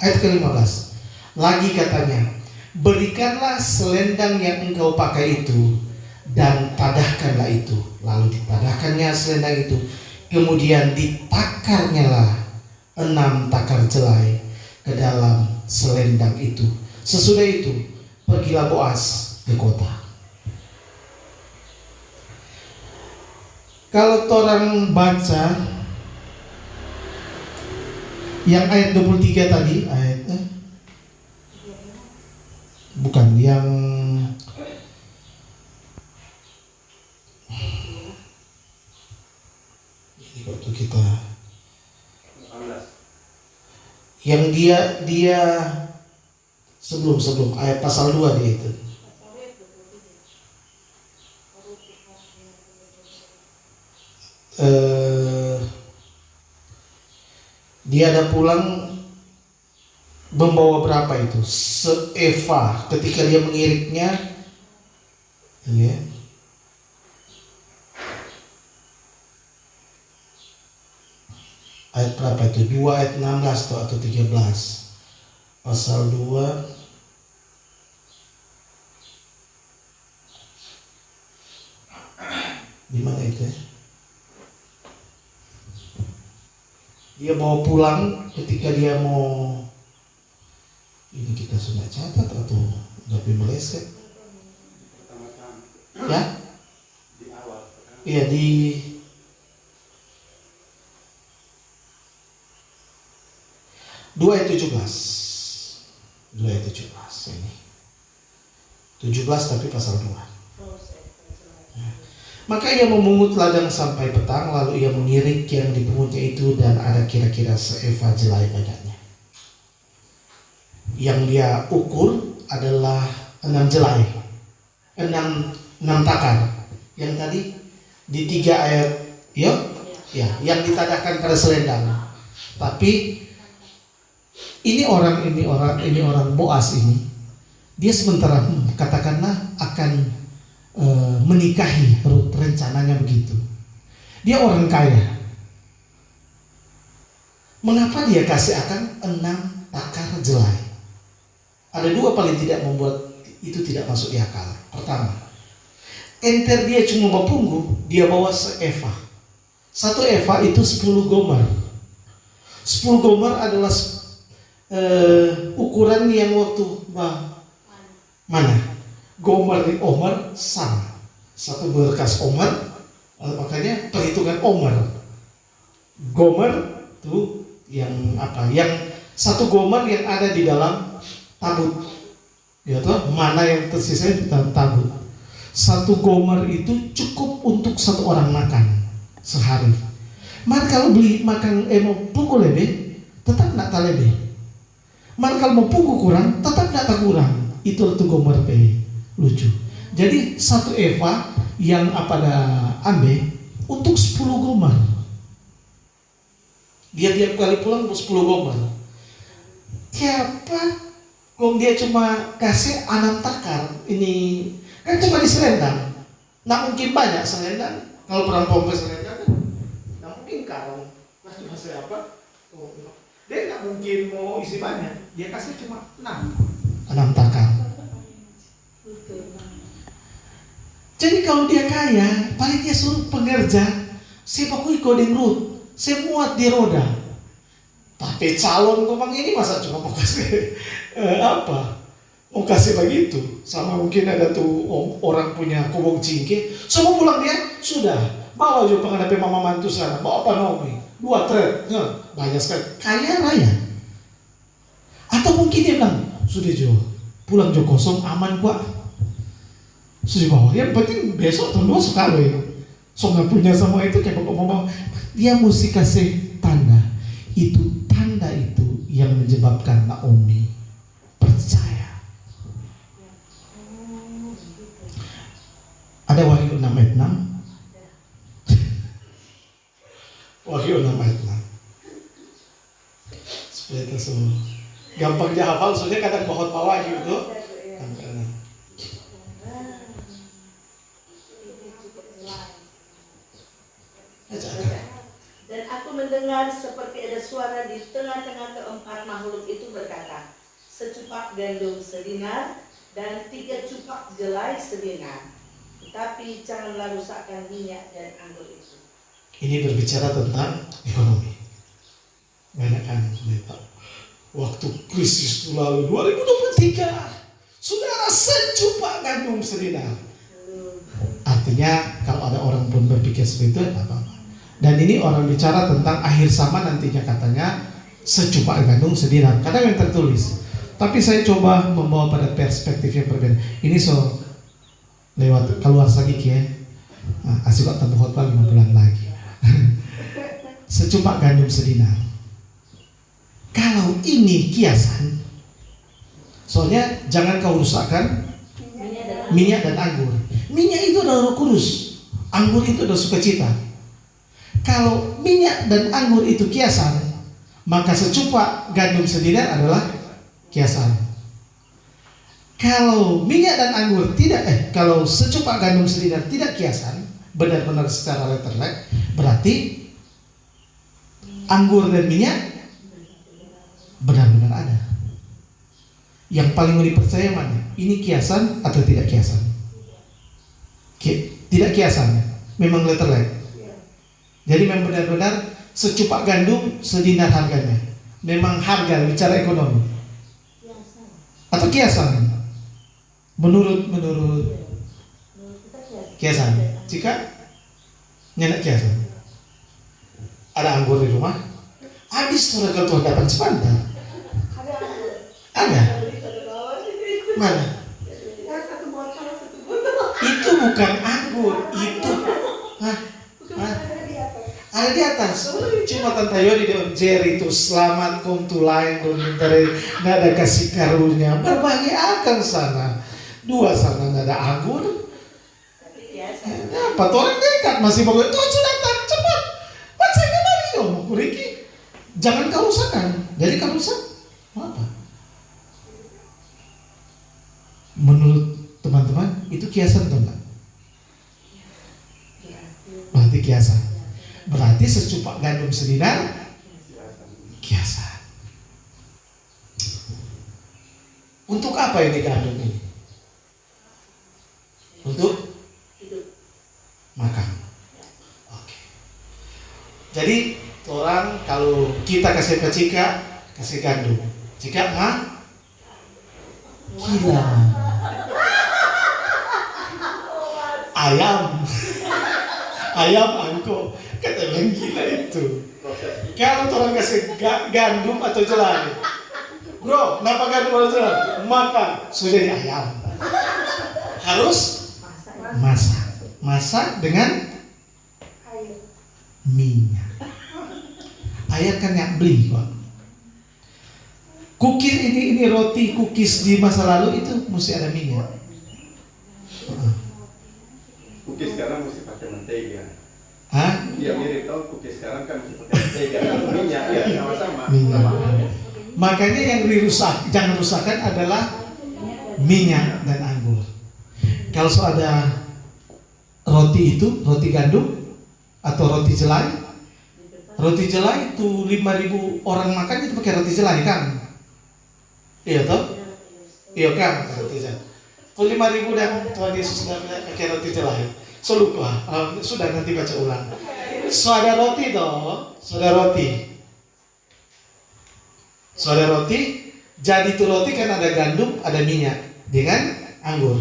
ayat ke-15 lagi katanya, berikanlah selendang yang engkau pakai itu dan tadahkanlah itu. Lalu ditadahkannya selendang itu, kemudian ditakarnya lah 6 takar jelai ke dalam selendang itu. Sesudah itu pergilah Boas ke kota. Kalau orang baca yang ayat 23 tadi, bukan yang ini waktu kita yang dia sebelum ayat pasal 2 dia itu. Dia ada pulang membawa berapa itu? Seeva ketika dia mengiriknya, ya. Ayat berapa itu? 2 ayat 16 atau 13. Pasal 2 di mana itu ya? Dia bawa pulang ketika dia mau, ini kita sudah catat atau lebih meleset? Ya? Di awal. Iya di dua ayat 17 ini 17 tapi pasal 2. Maka ia memungut ladang sampai petang, lalu ia mengirik yang dipungutnya itu, dan ada kira-kira seeva jelai banyaknya. Yang dia ukur adalah 6 jelai, 6 takar. Yang tadi di 3 ayat, ya, yang ditadahkan pada selendang. Tapi ini orang Boas ini, dia sementara katakanlah akan menikahi Ruth, rencananya begitu. Dia orang kaya. Mengapa dia kasih akan 6 takar jelai? Ada 2 paling tidak membuat itu tidak masuk di akal. Pertama, enter dia cuma bawa punggung, dia bawa seeva. 1 eva itu 10 gomer. 10 gomer adalah ukuran yang waktu Mana? Gomer di omer sama. Satu berkas omer, makanya perhitungan omer. Gomer itu yang apa? Yang satu gomer yang ada di dalam tabut. Ya toh, mana yang tersisa di dalam tabut. Satu gomer itu cukup untuk satu orang makan sehari. Maka kalau beli makan mau pukul lebih, tetap nak tak lebih. Maka kalau mau pukul kurang, tetap nak tak kurang. Itu tuh gomer pe lucu. Jadi satu eva yang apa dah ambil untuk 10 gomer. Dia tiap kali pulang 10 gomer. Kenapa? Kok dia cuma kasih 6 takar? Ini kan cuma di Selendang. Nggak mungkin banyak Selendang. Kalau perang pompa Selendang kan nggak mungkin karung. Nah, cuma siapa? Dia nggak mungkin mau isi banyak. Dia kasih cuma 6 takar. Jadi kalau dia kaya, paling dia suruh pengerja, saya pakui kodeng root, saya muat di roda. Tapi calon komang ini masa cuma mau kasih apa? Mau kasih begitu? Sama mungkin ada tuh orang punya kubung cingke, semua pulang dia sudah bawa juga penghadapi mama mantu sana, bawa apa nomi, 2 truk, banyak sekali, kaya raya. Atau mungkin dia bilang, sudah Jo, pulang Jo kosong aman Pak. Sudah bawa, yang penting besok tahun 2 sekali. So nggak punya semua itu kayak bapak-bapak. Dia mesti kasih tanda. Itu tanda itu yang menyebabkan Naomi percaya. Ada Wahyu 6 ayat 6. Wahyu 6 ayat 6. Supaya kita semua gampang dihafal, soalnya kadang pohon Wahyu itu. Dan aku mendengar seperti ada suara di tengah-tengah keempat makhluk itu berkata, secupak gandum sedinar dan 3 cupak jelai sedinar. Tetapi janganlah rusakkan minyak dan anggur itu. Ini berbicara tentang ekonomi. Banyak kan waktu krisis itu lalu 2023, saudara secupak gandum sedinar. Artinya kalau ada orang pun berpikir seperti itu, apa-apa. Dan ini orang bicara tentang akhir zaman nantinya, katanya secupak gandum sedinar. Kadang yang tertulis. Tapi saya coba membawa pada perspektif yang berbeda. Ini so lewat keluar sedikit ya. Asik kok tambah khotbah 5 bulan lagi. Secupak gandum sedinar. Kalau ini kiasan, soalnya jangan kau rusakkan minyak dan anggur. Minyak itu adalah Roh Kudus, anggur itu adalah sukacita. Kalau minyak dan anggur itu kiasan, maka secupak gandum sedinar adalah kiasan. Kalau minyak dan anggur tidak, kalau secupak gandum sedinar tidak kiasan, benar-benar secara letterlek, berarti anggur dan minyak benar-benar ada. Yang paling mau dipercaya mana? Ini kiasan atau tidak kiasan? Tidak kiasan, memang letterlek. Jadi memang benar-benar secupak gandum sedinar harganya. Memang harga bicara ekonomi. Atau kiasan? Menurut kiasan. Jika nyenak kiasan. Ada anggur di rumah? Habis tuh kalau Tuhan datang sebentar. Ada. Mana? Itu bukan anggur, itu ada di atas. Cuma Tante Yodi dan Jerry itu selamat kontulain dan dari nada kasih karunia berbagi akan sana. 2 sana nada anggur. Apa orang dekat masih mau Tuhan sudah datang cepat. Baca kembali dong, Kuriki. Jangan kau rusakkan. Jadi kau rusak apa? Menurut teman-teman itu kiasan atau enggak? Berarti kiasan. Berarti secupak gandum sedinar kiasan. Untuk apa ini gandum ini? Untuk makan. Oke. Jadi orang kalau kita kasih pecika, kasih gandum. Jika gila. ayam. Ayam angko. Kata bilang gila itu. Kalau orang kasih gandum atau jelai, bro, kenapa gandum atau jelai? Makan, sudah jadi ayam. Harus masak dengan Air. minyak. Air kan nggak beli kok. Cookies ini roti cookies di masa lalu itu mesti ada minyak. Cookies sekarang mesti pakai mentega. Hah? Iya mirip tau, cookies sekarang kan mesti pakai mentega. Minyak ya sama-sama. Minyak. Makanya yang jangan rusakkan adalah minyak dan anggur. Kalau ada roti itu, roti gandum atau roti jelai itu 5.000 orang makan itu pakai roti jelai kan? Iya toh? Iya kan? Roti jelai. Kalau 5.000 dan Tuhan Yesus pakai roti jelai. Lupa, sudah nanti baca ulang. Ada roti toh, ada roti. Jadi itu roti kan ada gandum, ada minyak dengan anggur.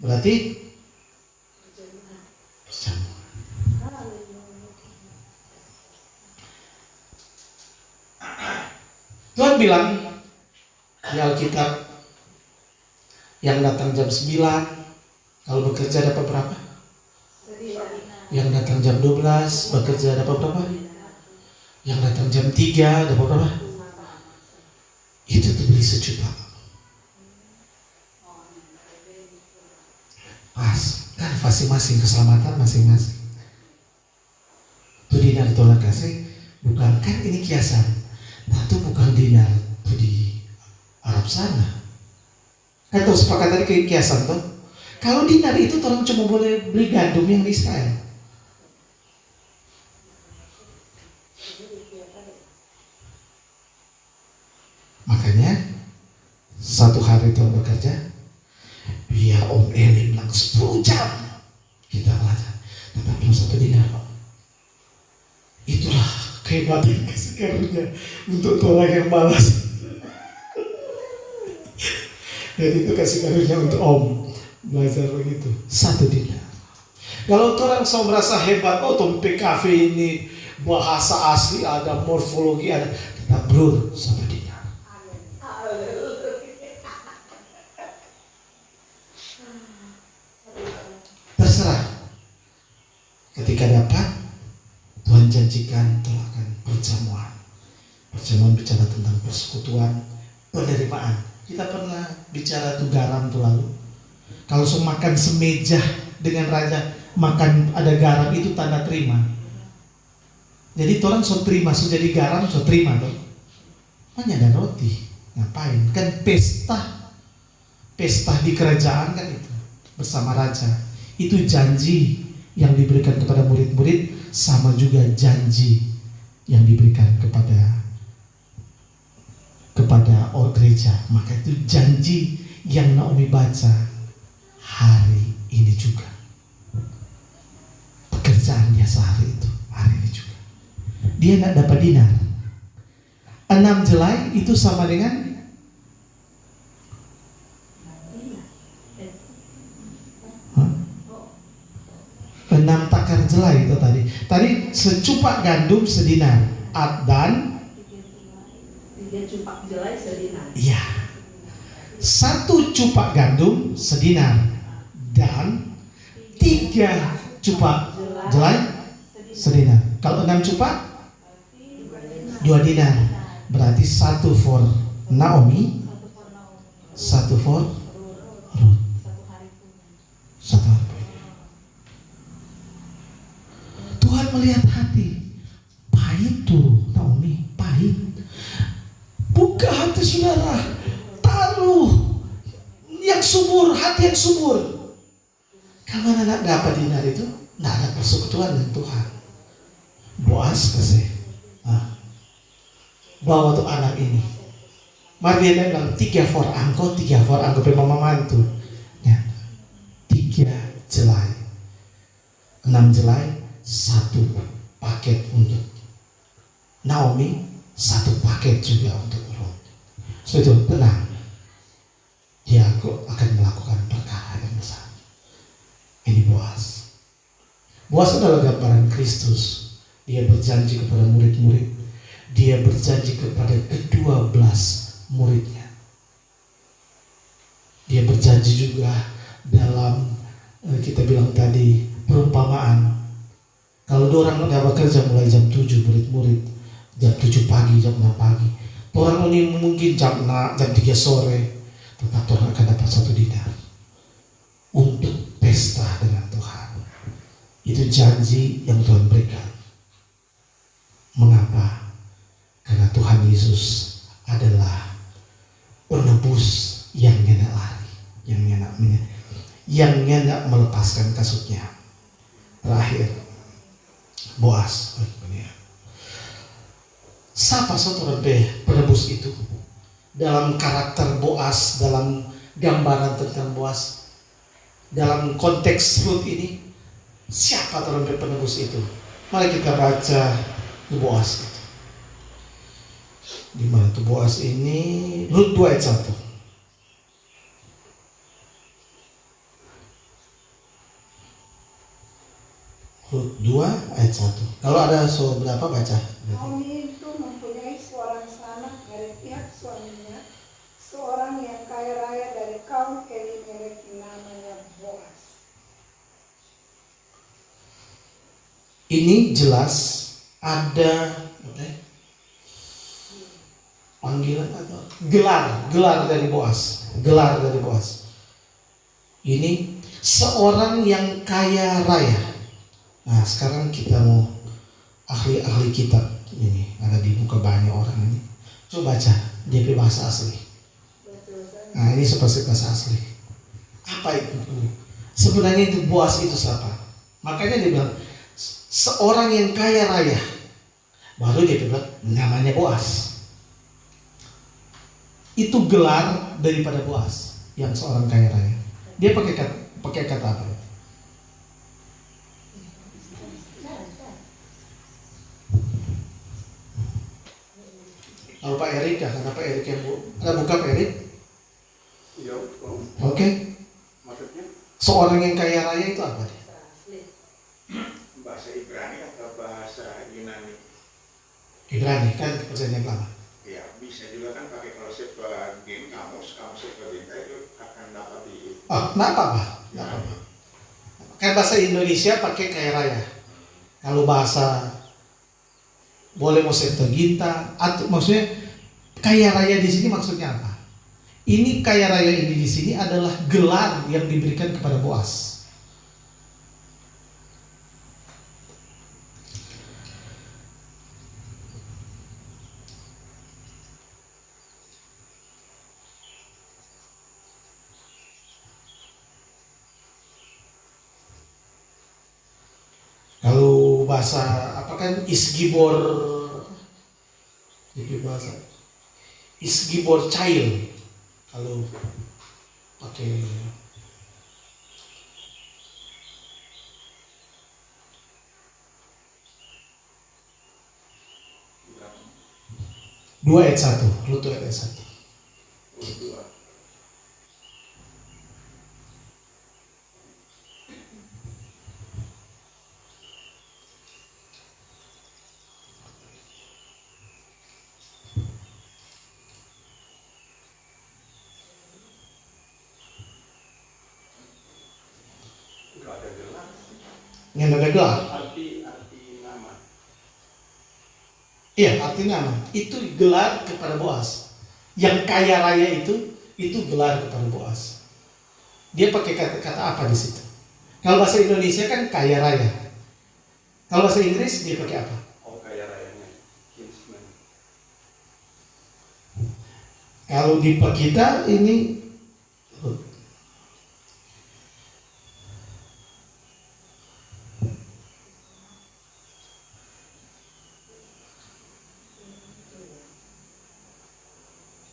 Berarti Tuhan bilang di Alkitab, yang datang jam 9 kalau bekerja dapat berapa? Yang datang jam 12 bekerja dapat berapa? Yang datang jam 3 dapat berapa? Itu tuh beli sejuta. Pas, kan masing-masing keselamatan masing-masing. Itu dinar tolak kasih, bukan kan ini kiasan. Nah itu bukan dinar, itu di Arab sana. Kan tuh sepakat tadi kiasan tuh. Kalau dinar itu orang cuma boleh beli gandum yang di Israel. Makanya satu hari Tuhan bekerja, biar Om Eli bilang 10 jam kita belajar, tetapi satu dinar. Itulah kehebatan kasih karunia untuk orang yang malas. Dan itu kasih karunia untuk Om belajar begitu, satu dinar. Kalau orang selalu merasa hebat, oh Tom PKV ini bahasa asli ada, morfologi ada, tetap bro, satu dinar. Terserah. Ketika dapat, Tuhan janjikan tolakkan perjamuan. Perjamuan bicara tentang persekutuan, penerimaan. Kita pernah bicara tuh garam tuh lalu. Kalau makan semeja dengan raja, makan ada garam itu tanda terima. Jadi orang so terima, so jadi garam, so terima tuh. Hanya ada roti, ngapain? Kan pesta di kerajaan kan itu bersama raja. Itu janji yang diberikan kepada murid-murid, sama juga janji yang diberikan kepada orang gereja. Maka itu janji yang Naomi baca hari ini juga. Pekerjaan dia sehari itu, hari ini juga. Dia tidak dapat dinar. 6 jelai itu sama dengan 6 takar jelai itu tadi. Tadi secupak gandum sedinar, dan 3 cupak jelai sedinar. iya, 1 cupak gandum sedinar dan 3 cupak jelai sedinar. Kalau 6 cupak 2 dinar. Berarti 1 for Naomi, 1 for Ruth. 1 hari. Tuhan melihat hati. Pahit tuh Naomi, pahit. Buka hati saudara, taruh yang subur, hati yang subur. Kalau anak dapat dinar itu, tidak ada persekutuan dengan Tuhan. Boas kasih, bawa tuh anak ini. Mari dia bilang 3 for angko mama mantu. Ya, 3 jelai, 6 jelai. 1 paket untuk Naomi, 1 paket juga untuk Ruth. So itu tenang, dia akan melakukan perkara yang besar. Ini Boas. Boas adalah gambaran Kristus. Dia berjanji kepada murid-murid. Dia berjanji kepada ke-12 muridnya. Dia berjanji juga dalam kita bilang tadi perumpamaan. Kalau orang udah bekerja mulai jam 7 murid-murid, jam 7 pagi, jam 6 pagi. Orang ini mungkin jam 3 sore, tetap orang akan dapat 1 dinar untuk pesta dengan Tuhan. Itu janji yang Tuhan berikan. Mengapa? Karena Tuhan Yesus adalah penebus yang nyenak lari, yang nyenak melepaskan kasutnya. Terakhir, Boas. Siapa seorang penebus itu? Dalam karakter Boas, dalam gambaran tentang Boas, dalam konteks Rut ini, siapa seorang penebus itu? Mari kita baca Boas itu. Di mana tuh Boas ini? Rut 2 ayat 1. Rut 2 ayat 1. Kalau ada berapa baca? Naomi itu mempunyai seorang sanak dari pihak suaminya, seorang yang kaya raya dari kaum Elimelek namanya Boas. Ini jelas ada panggilan atau gelar dari Boas. Ini seorang yang kaya raya. Nah, sekarang kita mau ahli kitab ini ada di muka banyak orang ini. Coba baca DP bahasa asli. Nah, ini seperti bahasa asli. Apa itu? Sebenarnya itu Boas itu siapa? Makanya dia bilang seorang yang kaya raya. Baru dia bilang namanya Boas. Itu gelar daripada Boas yang seorang kaya raya. Dia pakai kata apa? Kalau Pak Erik ya, karena Pak Erik yang ada buka Pak Erik? Iya, Oke. maksudnya Seorang yang kaya raya itu apa? bahasa Ibrani atau bahasa Yunani? Ibrani kan perjanjian lama. Ya, bisa juga kan pakai kalau sebagian kamus sebagian itu akan dapat di. Oh, kenapa Pak? Kan bahasa Indonesia pakai kaya raya. Kalau bahasa boleh mau Septuaginta atau maksudnya kaya raya di sini maksudnya apa? Ini kaya raya ini di sini adalah gelar yang diberikan kepada Boas. Kalau bahasa apa kan Isgibor, jadi bahasa Isgibor Cail. Kalau pakai Rut 2 ayat 1. Enggak ada gelar. yang ada gelar. Arti nama. Iya, artinya apa? Itu gelar kepada Boas. Yang kaya raya itu gelar kepada Boas. Dia pakai kata apa di situ? Kalau bahasa Indonesia kan kaya raya. Kalau bahasa Inggris dia pakai apa? Oh, kaya rayanya kinsman. Kalau di kita ini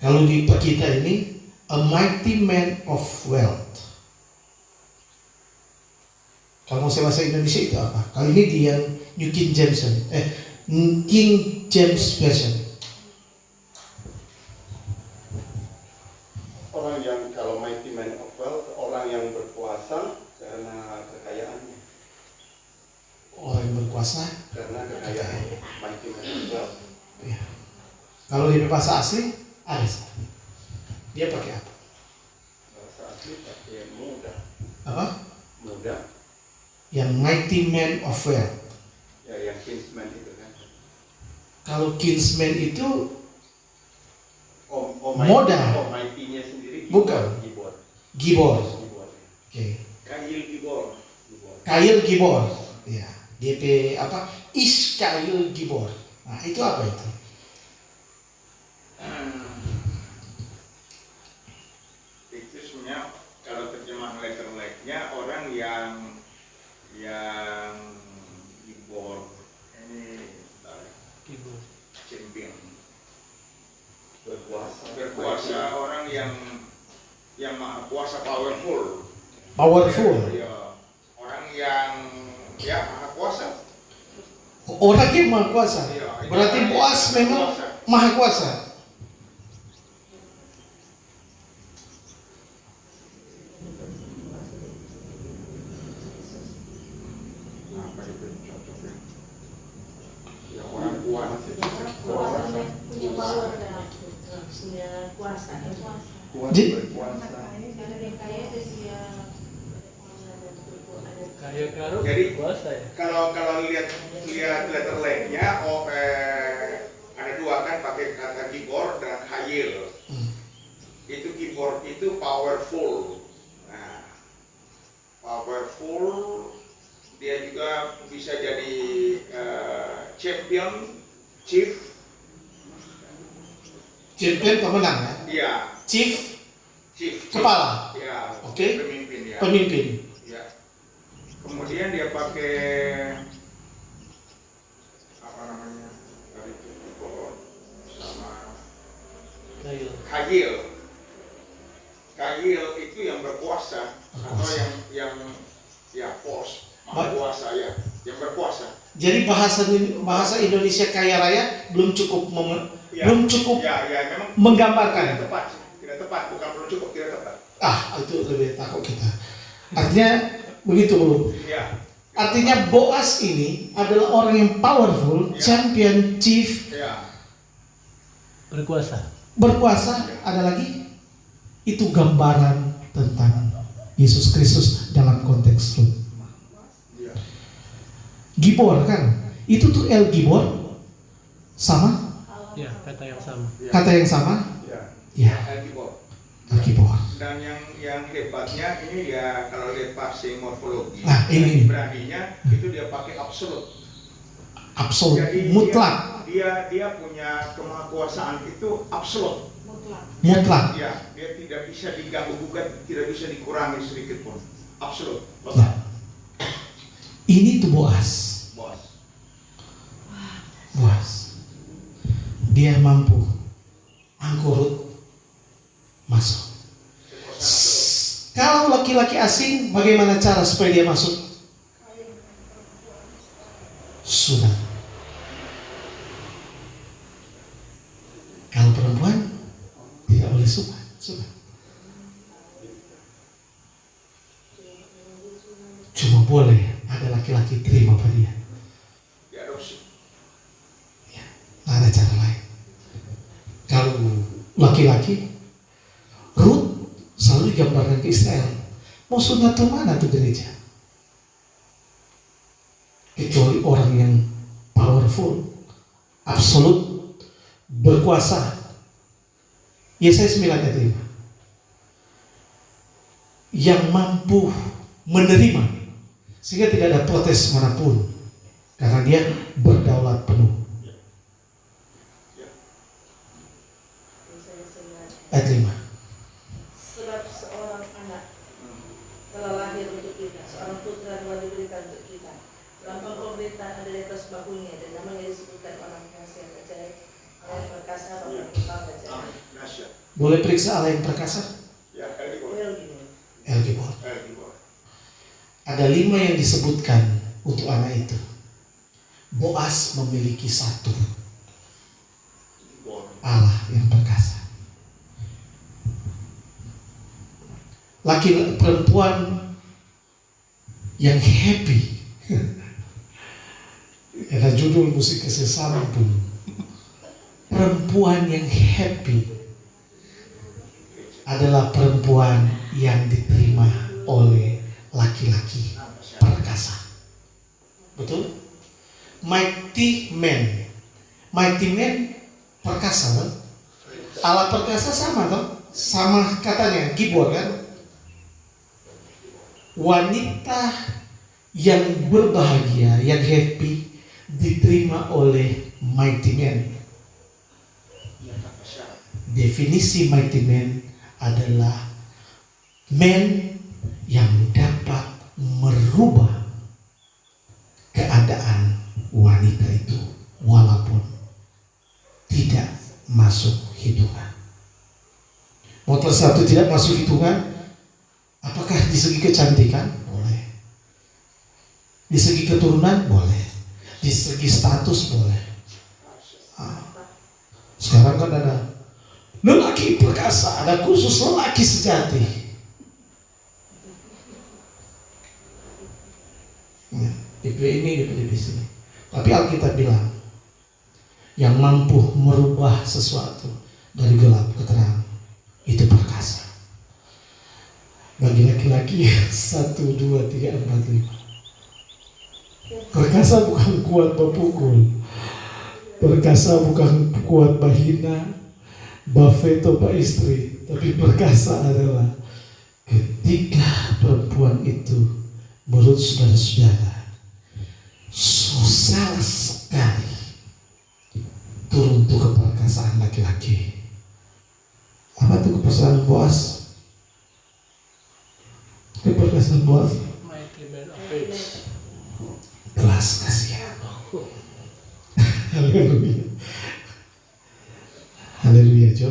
kalau di kita ini a mighty man of wealth. Kalau saya bahasa Indonesia itu apa? Kalau ini di yang New King James, King James Version. Orang yang kalau mighty man of wealth, orang yang berkuasa karena kekayaannya. orang yang berkuasa. Karena kekayaan mighty man of wealth. Ya. Kalau di bahasa asli, Aris, dia pakai apa? Bahasa asli pakai muda. Apa? Muda. Yang mighty man of wealth. Ya, yang kinsman itu kan. Kalau kinsman itu Modal. Modal. Mighty-nya sendiri. Bukan. Gibor. Gibor. Gibor. Oke. Kail Gibor. Gibor. Kail Gibor. Ya. DP apa? Iskail Gibor. Nah, itu apa itu? Itu sebenarnya kalau terjemahan letterleknya orang yang Gibor ini Keyboard. champion. Berkuasa. Orang yang maha kuasa, powerful. Powerful. Ya, orang yang maha kuasa. Orang yang maha kuasa. Iya, itu Berarti orang yang Boaz maha memang kuasa. maha kuasa. Apa itu cocoknya? Yang orang kuat. Punya power dan punya kuasa. Kuat Di- berkuasa. Kaya karung Jadi- kuasa ya. Kalau lihat letterleknya, ada dua kan pakai kata Gibor dan Khayil. Itu Gibor itu powerful. Nah, powerful, dia juga bisa jadi champion, chief. Champion pemenang ya. Iya, Chief chief. kepala. Ya, Oke. pemimpin ya. Pemimpin. Ya. Kemudian dia pakai apa namanya? Tadi itu Gibor sama Kail. Khayil. Khayil itu yang berkuasa atau yang force, maha kuasa ya, yang berkuasa. Jadi bahasa Indonesia kaya raya belum cukup Ya, belum cukup ya memang menggambarkan. tidak tepat, bukan belum cukup, tidak tepat. Itu lebih takut kita. Artinya begitu belum. Ya, Artinya Boaz ini adalah orang yang powerful, Ya. champion, chief, ya, Berkuasa. berkuasa. Ada lagi? Itu gambaran tentang Yesus Kristus dalam konteks Rut. ya. Gibor kan? Itu tuh El Gibor sama Ya, kata yang sama. kata yang sama? Ya, Ya, Gibor. El Gibor. Dan yang hebatnya ini ya kalau lihat passing morfologi, Nah, ini. Ibraninya itu dia pakai absolut. Absolut, Jadi mutlak, dia punya kemahakuasaan itu absolut. mutlak. Ya, dia tidak bisa diganggu gugat, tidak bisa dikurangi sedikit pun. Absolut. Ya. Ini tuh Boaz. Bos. Boaz. Dia mampu angkut Rut masuk. Kalau laki-laki asing, bagaimana cara supaya dia masuk? Sudah. Kalau perempuan tidak boleh suka. Cuma boleh ada laki-laki terima pada dia. Diadopsi. Nggak ada cara lain. Kalau laki-laki, Rut selalu digambarkan ke Israel. Mau sunat ke mana tuh gereja? Kecuali orang yang powerful, absolut, berkuasa. Yesaya 9 ayat 5. Yang mampu menerima sehingga tidak ada protes manapun karena dia berdaulat penuh. Ayat 5. Sebab seorang anak telah lahir untuk kita, seorang putra telah diberikan untuk kita. Lambang pemerintahan ada di atas bahunya dan namanya disebutkan orang kasih yang percaya, orang yang perkasa, orang yang percaya. Amin. Nasyad. Boleh periksa Allah yang perkasa? Ya, Gibor. Well, gini. El Gibor. Gibor. Ada 5 yang disebutkan untuk anak itu. Boaz memiliki 1, Gibor. Allah yang perkasa. Laki perempuan yang happy Ada judul musik sesambung. Perempuan yang happy adalah perempuan yang diterima oleh laki-laki perkasa. Betul? Mighty man. Mighty man perkasa, kan? Allah perkasa sama, kan? Sama katanya, gibor, kan? Wanita yang berbahagia, yang happy, diterima oleh mighty man. Definisi mighty man adalah man yang dapat merubah keadaan wanita itu walaupun tidak masuk hitungan. Motor satu tidak masuk hitungan, apakah di segi kecantikan? Boleh. Di segi keturunan? Boleh. Di segi status? Boleh. Sekarang kan ada lelaki perkasa, ada khusus lelaki sejati. DP ini, DP sini. Tapi Alkitab bilang, yang mampu merubah sesuatu dari gelap ke terang, itu perkasa. Bagi laki-laki 1, 2, 3, 4, 5. Perkasa bukan kuat berpukul. Perkasa bukan kuat bahina, bafeto pak istri. Tapi perkasa adalah ketika perempuan itu menurut saudara-saudara sosial sekali turun tuh keperkasaan laki-laki. Apa tuh keperkasaan Boaz? Keperkasaan Boaz, Mighty man of faith. kelas kasihan. Haleluya. Haleluya, Jo.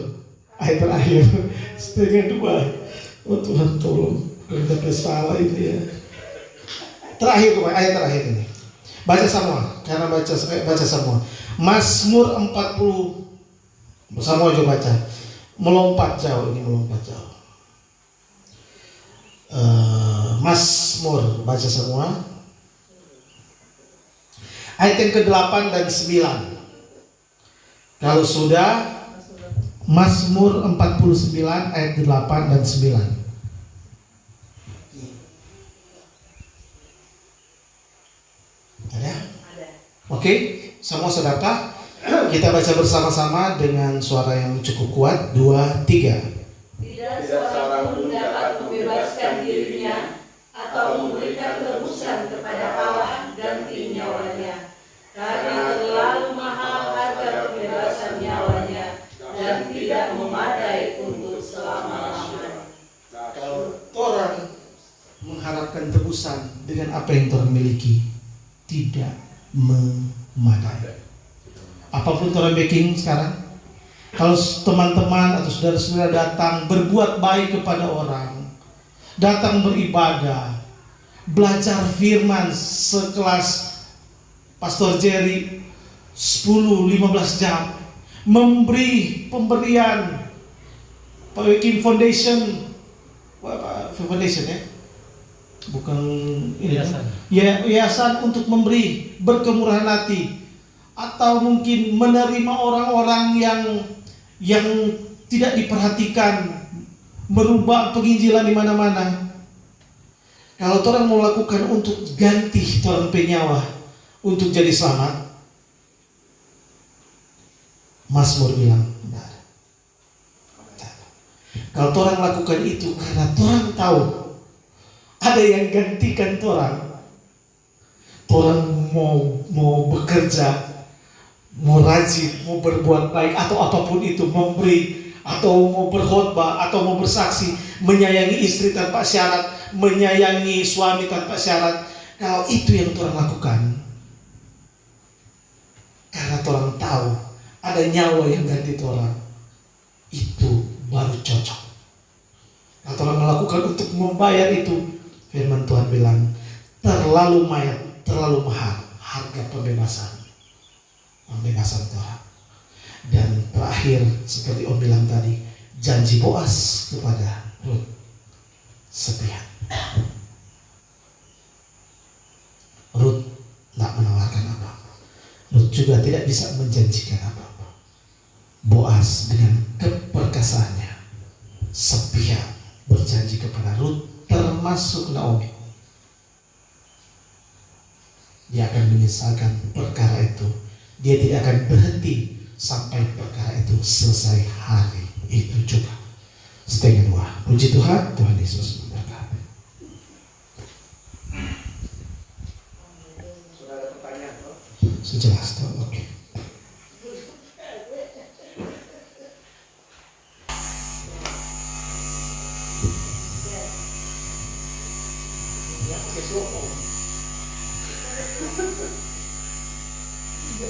Ayat terakhir setengah 2. Oh Tuhan tolong, kita salah ini ya. Terakhir, ayat terakhir ini. Baca semua, karena baca semua. Mazmur 40. Semua juga baca. Melompat jauh, ini melompat jauh. Mazmur baca semua. Ayat yang ke-8 dan 9. Kalau sudah, Mazmur 49 ayat 8 dan 9. Ada? Oke, semua sedekah. Kita baca bersama-sama dengan suara yang cukup kuat. 2, 3. Tidak seorang pun dapat membebaskan dirinya atau memberikan tebusan kepada Allah ganti nyawanya, karena terlalu mahal harga pembebasan nyawanya dan tidak memadai untuk selama-lamanya. Kalau orang mengharapkan tebusan dengan apa yang orang miliki, tidak memadai. Apapun orang baking sekarang, kalau teman-teman atau saudara-saudara datang berbuat baik kepada orang, datang beribadah, belajar firman sekelas Pastor Jerry 10-15 jam, memberi pemberian Waking Foundation, Foundation ya, bukan ini, yayasan untuk memberi berkemurahan hati, atau mungkin menerima orang-orang yang tidak diperhatikan, merubah penginjilan di mana-mana. Kalau orang mau lakukan untuk ganti orang penyawa untuk jadi selamat, Mazmur bilang benar. Kalau orang lakukan itu karena orang tahu ada yang gantikan orang mau bekerja, mau rajin, mau berbuat baik atau apapun itu, memberi atau mau berkhotbah atau mau bersaksi, menyayangi istri tanpa syarat, menyayangi suami tanpa syarat. Kalau itu yang orang lakukan karena orang tahu ada nyawa yang ganti orang, itu baru cocok. Kalau orang melakukan untuk membayar itu, firman Tuhan bilang terlalu mahal harga pembebasan Tuhan. Dan terakhir seperti Om bilang tadi, janji Boaz kepada Rut setia. Rut tak menawarkan apa-apa. juga tidak bisa menjanjikan apa-apa. Boaz dengan keperkasaannya sepihak berjanji kepada Rut, termasuk Naomi. Dia akan menyesalkan perkara itu. Dia tidak akan berhenti sampai perkara itu selesai hari itu juga. Setengah dua. Puji Tuhan, Tuhan Yesus memberkati. Sudah ada pertanyaan, toh? Sejelas toh, oke.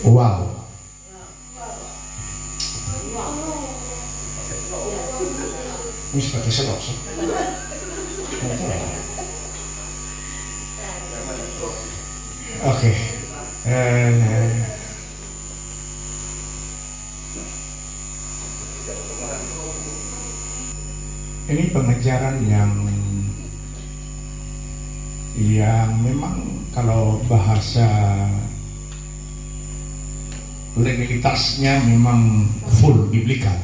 Wow. Wis pakai selop. Oke. Ini pengejaran yang memang kalau bahasa legalitasnya memang full biblikal.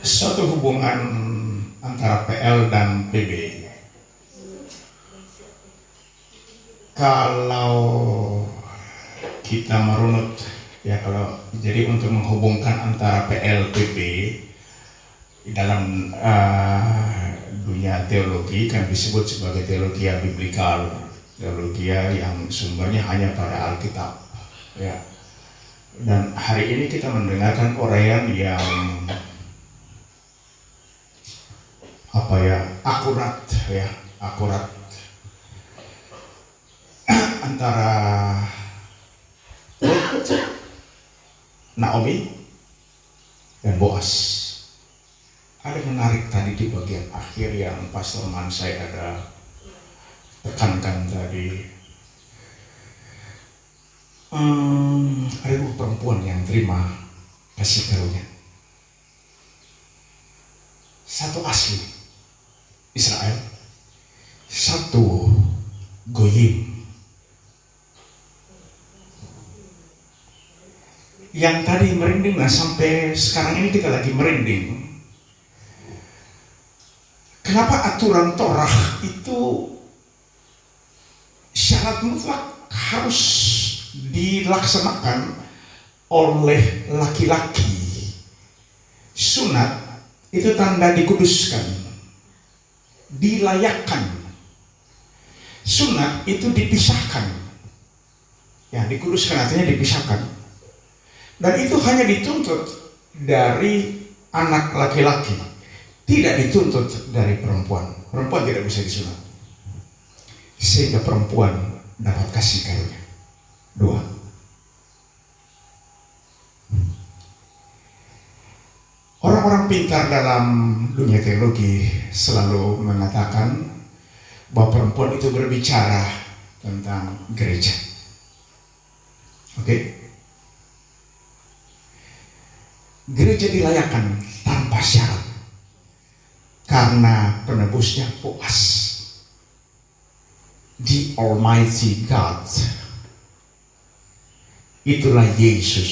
Suatu hubungan antara PL dan PB, kalau kita merunut ya, kalau jadi untuk menghubungkan antara PL PB dalam dunia teologi kan disebut sebagai teologi biblikal, teologi yang sumbernya hanya pada Alkitab ya. Dan hari ini kita mendengarkan uraian yang akurat antara Naomi dan Boaz. Ada menarik tadi di bagian akhir yang Pastor Mansai ada tekankan tadi. Ada dua perempuan yang terima kasih karunia. Satu asli Israel, satu Goyim. Yang tadi merinding, nah sampai sekarang ini kita lagi merinding. Kenapa aturan Torah itu syarat mutlak harus dilaksanakan oleh laki-laki? Sunat itu tanda dikuduskan, dilayakkan. Sunat itu dipisahkan. Ya, dikuduskan artinya dipisahkan. Dan itu hanya dituntut dari anak laki-laki, tidak dituntut dari perempuan. Perempuan tidak bisa disunat, sehingga perempuan dapat kasih karunia. Dua, orang-orang pintar dalam dunia teologi selalu mengatakan bahwa perempuan itu berbicara tentang gereja. Oke? Gereja dilayakkan tanpa syarat karena penebusnya Boaz, the Almighty God. Itulah Yesus.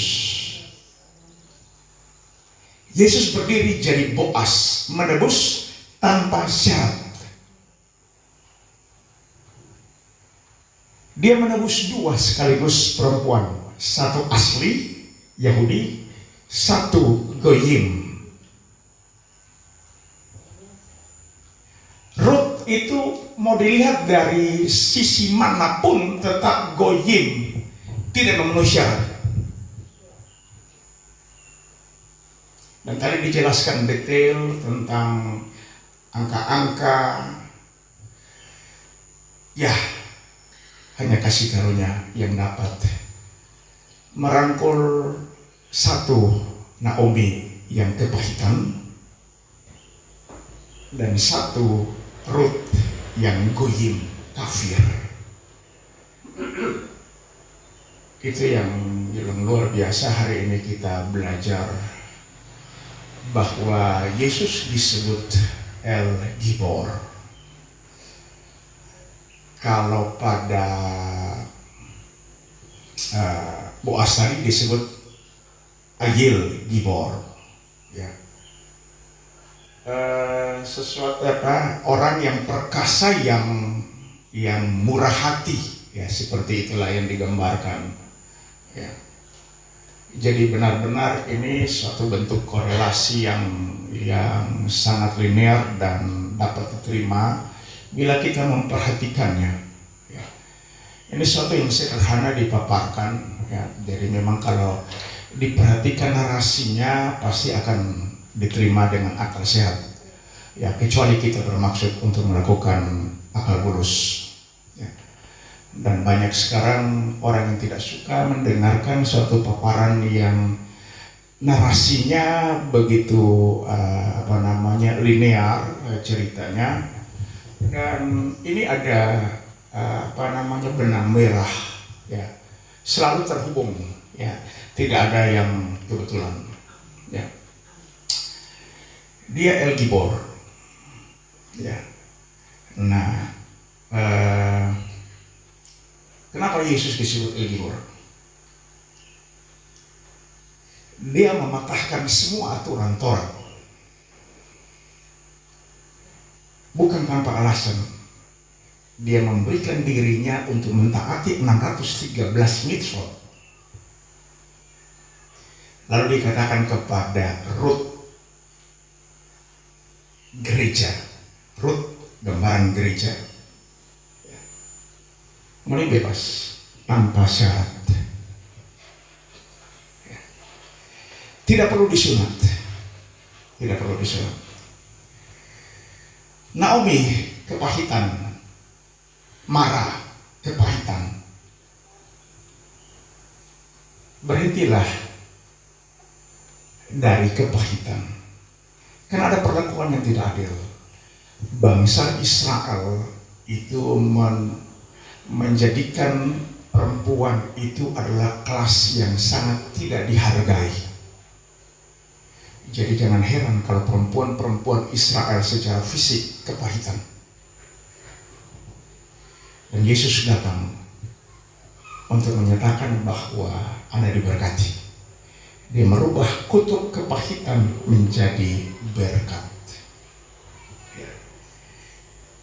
Yesus berdiri jadi Boaz, menebus tanpa syarat. Dia menebus dua sekaligus perempuan, satu asli Yahudi, satu Goyim. Rut itu mau dilihat dari sisi manapun tetap Goyim, tidak memenuhi syarat. Dan tadi dijelaskan detail tentang angka-angka. Ya, hanya kasih karunia yang dapat merangkul satu Naomi yang kepahitan dan satu Rut yang Goyim kafir. Itu yang luar biasa. Hari ini kita belajar bahwa Yesus disebut El Gibor, kalau pada Boaz tadi disebut Ayil Gibor, ya. Sesuatu orang yang perkasa, yang murah hati, ya, seperti itulah yang digambarkan, ya. Jadi benar-benar ini suatu bentuk korelasi yang sangat linear dan dapat diterima bila kita memperhatikannya, ya. Ini suatu yang sederhana dipaparkan, ya. Jadi memang kalau diperhatikan narasinya pasti akan diterima dengan akal sehat, ya, kecuali kita bermaksud untuk melakukan akal bulus, ya. Dan banyak sekarang orang yang tidak suka mendengarkan suatu paparan yang narasinya begitu linear, ceritanya, dan ini ada benang merah, ya, selalu terhubung, ya, tidak ada yang kebetulan, ya. Dia El Gibor, ya. Nah, kenapa Yesus disebut El Gibor? Dia mematahkan semua aturan Taurat, bukan tanpa alasan. Dia memberikan dirinya untuk mentaati 613 mitzvot. Lalu dikatakan kepada Rut, gereja, Rut gambaran gereja, mulai bebas tanpa syarat, ya. Tidak perlu disunat, tidak perlu disunat. Naomi kepahitan, Mara kepahitan. Berhentilah dari kepahitan, karena ada perlakuan yang tidak adil. Bangsa Israel itu menjadikan perempuan itu adalah kelas yang sangat tidak dihargai. Jadi jangan heran kalau perempuan Israel secara fisik kepahitan. Dan Yesus datang untuk menyatakan bahwa Anda diberkati. Dia merubah kutuk kepahitan menjadi berkat.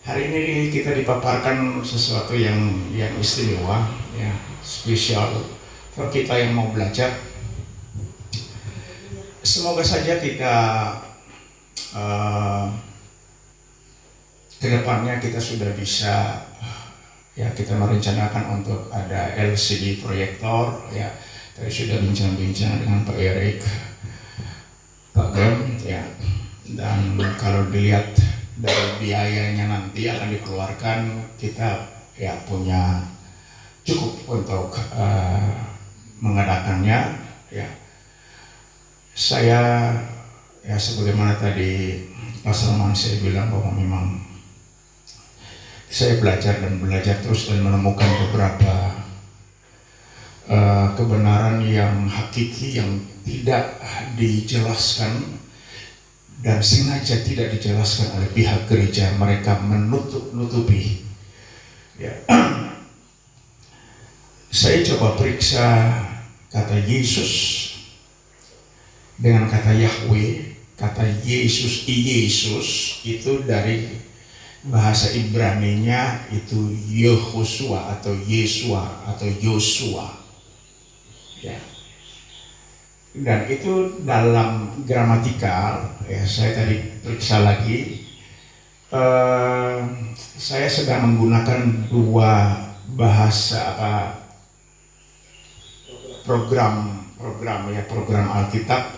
Hari ini kita dipaparkan sesuatu yang istimewa, ya, spesial untuk kita yang mau belajar. Semoga saja kita kedepannya kita sudah bisa, ya, kita merencanakan untuk ada LCD proyektor, ya. Tadi sudah bincang-bincang dengan Pak Erik, Pak Gem, ya. Dan kalau dilihat dari biayanya nanti akan dikeluarkan, kita, ya, punya cukup untuk mengadakannya, ya. Saya, ya, sebagaimana tadi Pak Salman saya bilang bahwa memang saya belajar terus dan menemukan beberapa kebenaran yang hakiki yang tidak dijelaskan dan sengaja tidak dijelaskan oleh pihak gereja. Mereka menutupi, ya. Saya coba periksa kata Yesus dengan kata Yahweh. Kata Yesus itu dari bahasa Ibrani-nya itu Yehoshua atau Yesua atau Yosua, ya. Dan itu dalam gramatikal, ya, saya tadi periksa lagi, saya sedang menggunakan dua bahasa program Alkitab.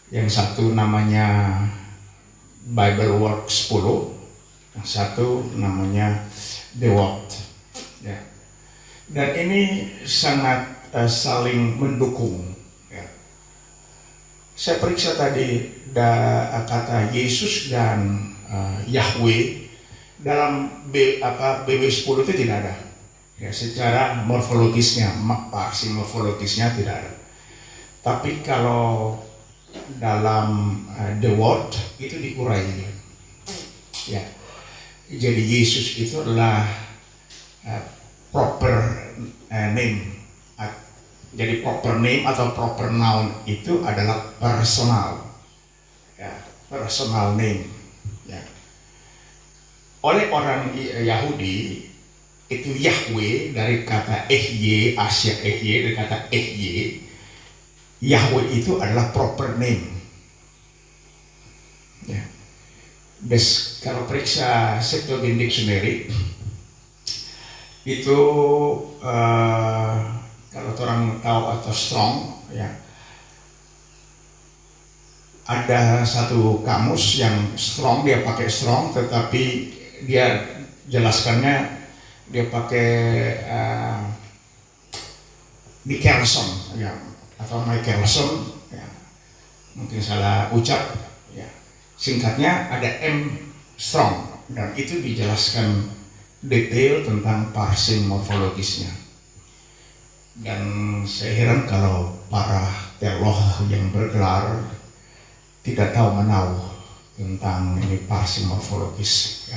Yang satu namanya Bible Works 10, yang satu namanya The Word, ya. Dan ini sangat saling mendukung, ya. Saya periksa tadi kata Yesus dan Yahweh dalam BW10 itu tidak ada, ya, secara morfologisnya, paksi morfologisnya tidak ada. Tapi kalau dalam The Word itu dikurai, ya. Jadi Yesus itu adalah proper name. Jadi proper name atau proper noun itu adalah personal, ya, personal name. Ya. Oleh orang Yahudi itu Yahweh dari kata Ehye, Asya Ehye dari kata Ehye. Yahweh itu adalah proper name. Ya. Kalau periksa Septuagint Dictionary itu kalau orang tahu atau strong, ya, ada satu kamus yang strong, dia pakai strong, tetapi dia jelaskannya dia pakai Michelson, ya, atau Michelson, ya, mungkin salah ucap, ya. Singkatnya ada M strong, dan itu dijelaskan detail tentang parsing morfologisnya. Dan saya heran kalau para teolog yang bergelar tidak tahu menahu tentang ini parsing morfologis. Ya.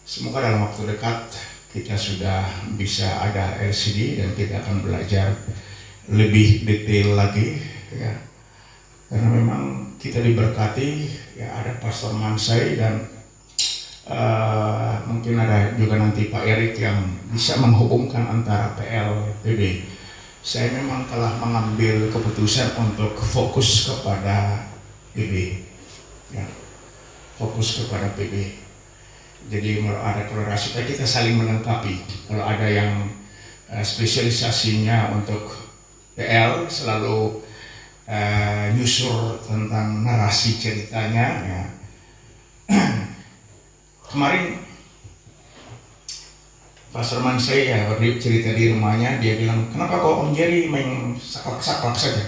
Semoga dalam waktu dekat kita sudah bisa ada LCD dan kita akan belajar lebih detail lagi. Ya. Karena memang kita diberkati, ya, ada Pastor Mansai dan mungkin ada juga nanti Pak Erik yang bisa menghubungkan antara PL, PB. Saya memang telah mengambil keputusan untuk fokus kepada PB, ya, fokus kepada PB. Jadi ada toleransi supaya kita saling melengkapi. Kalau ada yang spesialisasinya untuk PL selalu nyusur tentang narasi ceritanya, ya. Kemarin Pastor Mansai, ya, cerita di rumahnya, dia bilang, kenapa kok Om Jerry main saklak-saklak saja,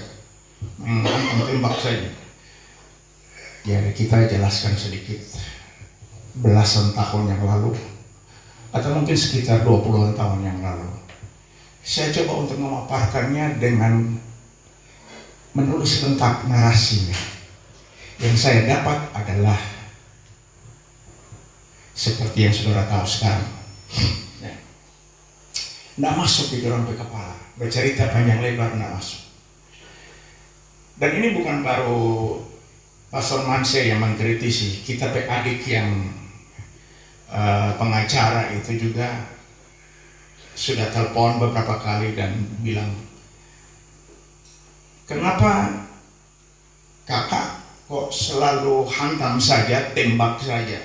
main tembak saja. Ya, kita jelaskan sedikit. Belasan tahun yang lalu, atau mungkin sekitar 20 tahun yang lalu, saya coba untuk memaparkannya dengan menulis lengkap narasinya. Yang saya dapat adalah seperti yang saudara tahu sekarang. Ya. Nggak masuk di dalam kepala, bercerita panjang lebar nggak masuk. Dan ini bukan baru Pastor Mansai yang mengkritisi, kita adik yang pengacara itu juga sudah telepon beberapa kali dan bilang, kenapa kakak kok selalu hantam saja, tembak saja?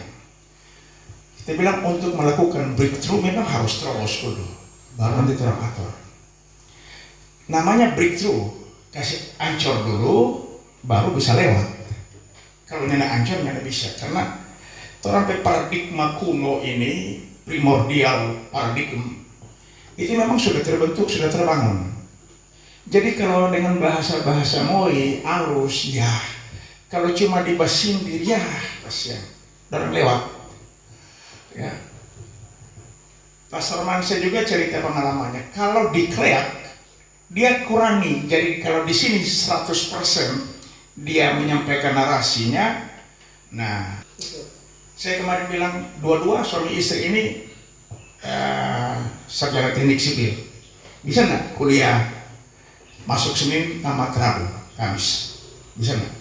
Kita bilang untuk melakukan breakthrough memang harus terus dulu, baru nanti teratur. Namanya breakthrough, kasih ancur dulu, baru bisa lewat. Kalau nenek ancur nenek bisa, karena sampai paradigma kuno ini, primordial paradigma, itu memang sudah terbentuk, sudah terbangun. Jadi kalau dengan bahasa-bahasa Moi, alus, ya, kalau cuma dibasindir, ya, kasihan, dan lewat. Ya. Pastor Mansai juga cerita pengalamannya. Kalau declare, dia kurangi. Jadi kalau di sini 100% dia menyampaikan narasinya. Nah, saya kemarin bilang dua-dua suami istri ini sarjana teknik sipil. Bisa nggak kuliah masuk Senin tamat Rabu, Kamis? Bisa nggak?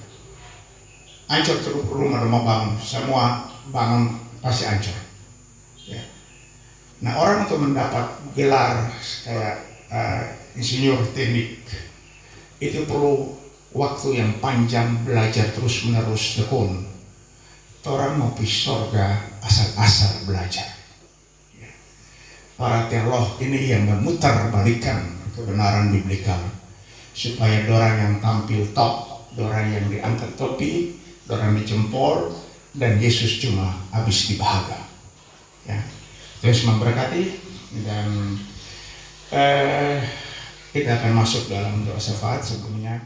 Ancur terus rumah bangun, semua bangun pasti ancur. Ya. Nah, orang untuk mendapat gelar kayak insinyur teknik itu perlu waktu yang panjang, belajar terus menerus tekun. Orang mau pergi surga asal-asal belajar. Ya. Para teolog ini yang memutar balikan kebenaran biblikal supaya orang yang tampil top, orang yang diangkat topi, orang dijempol, dan Yesus cuma habis di bahagia. Ya, terus memberkati dan kita akan masuk dalam doa syafaat sebelumnya.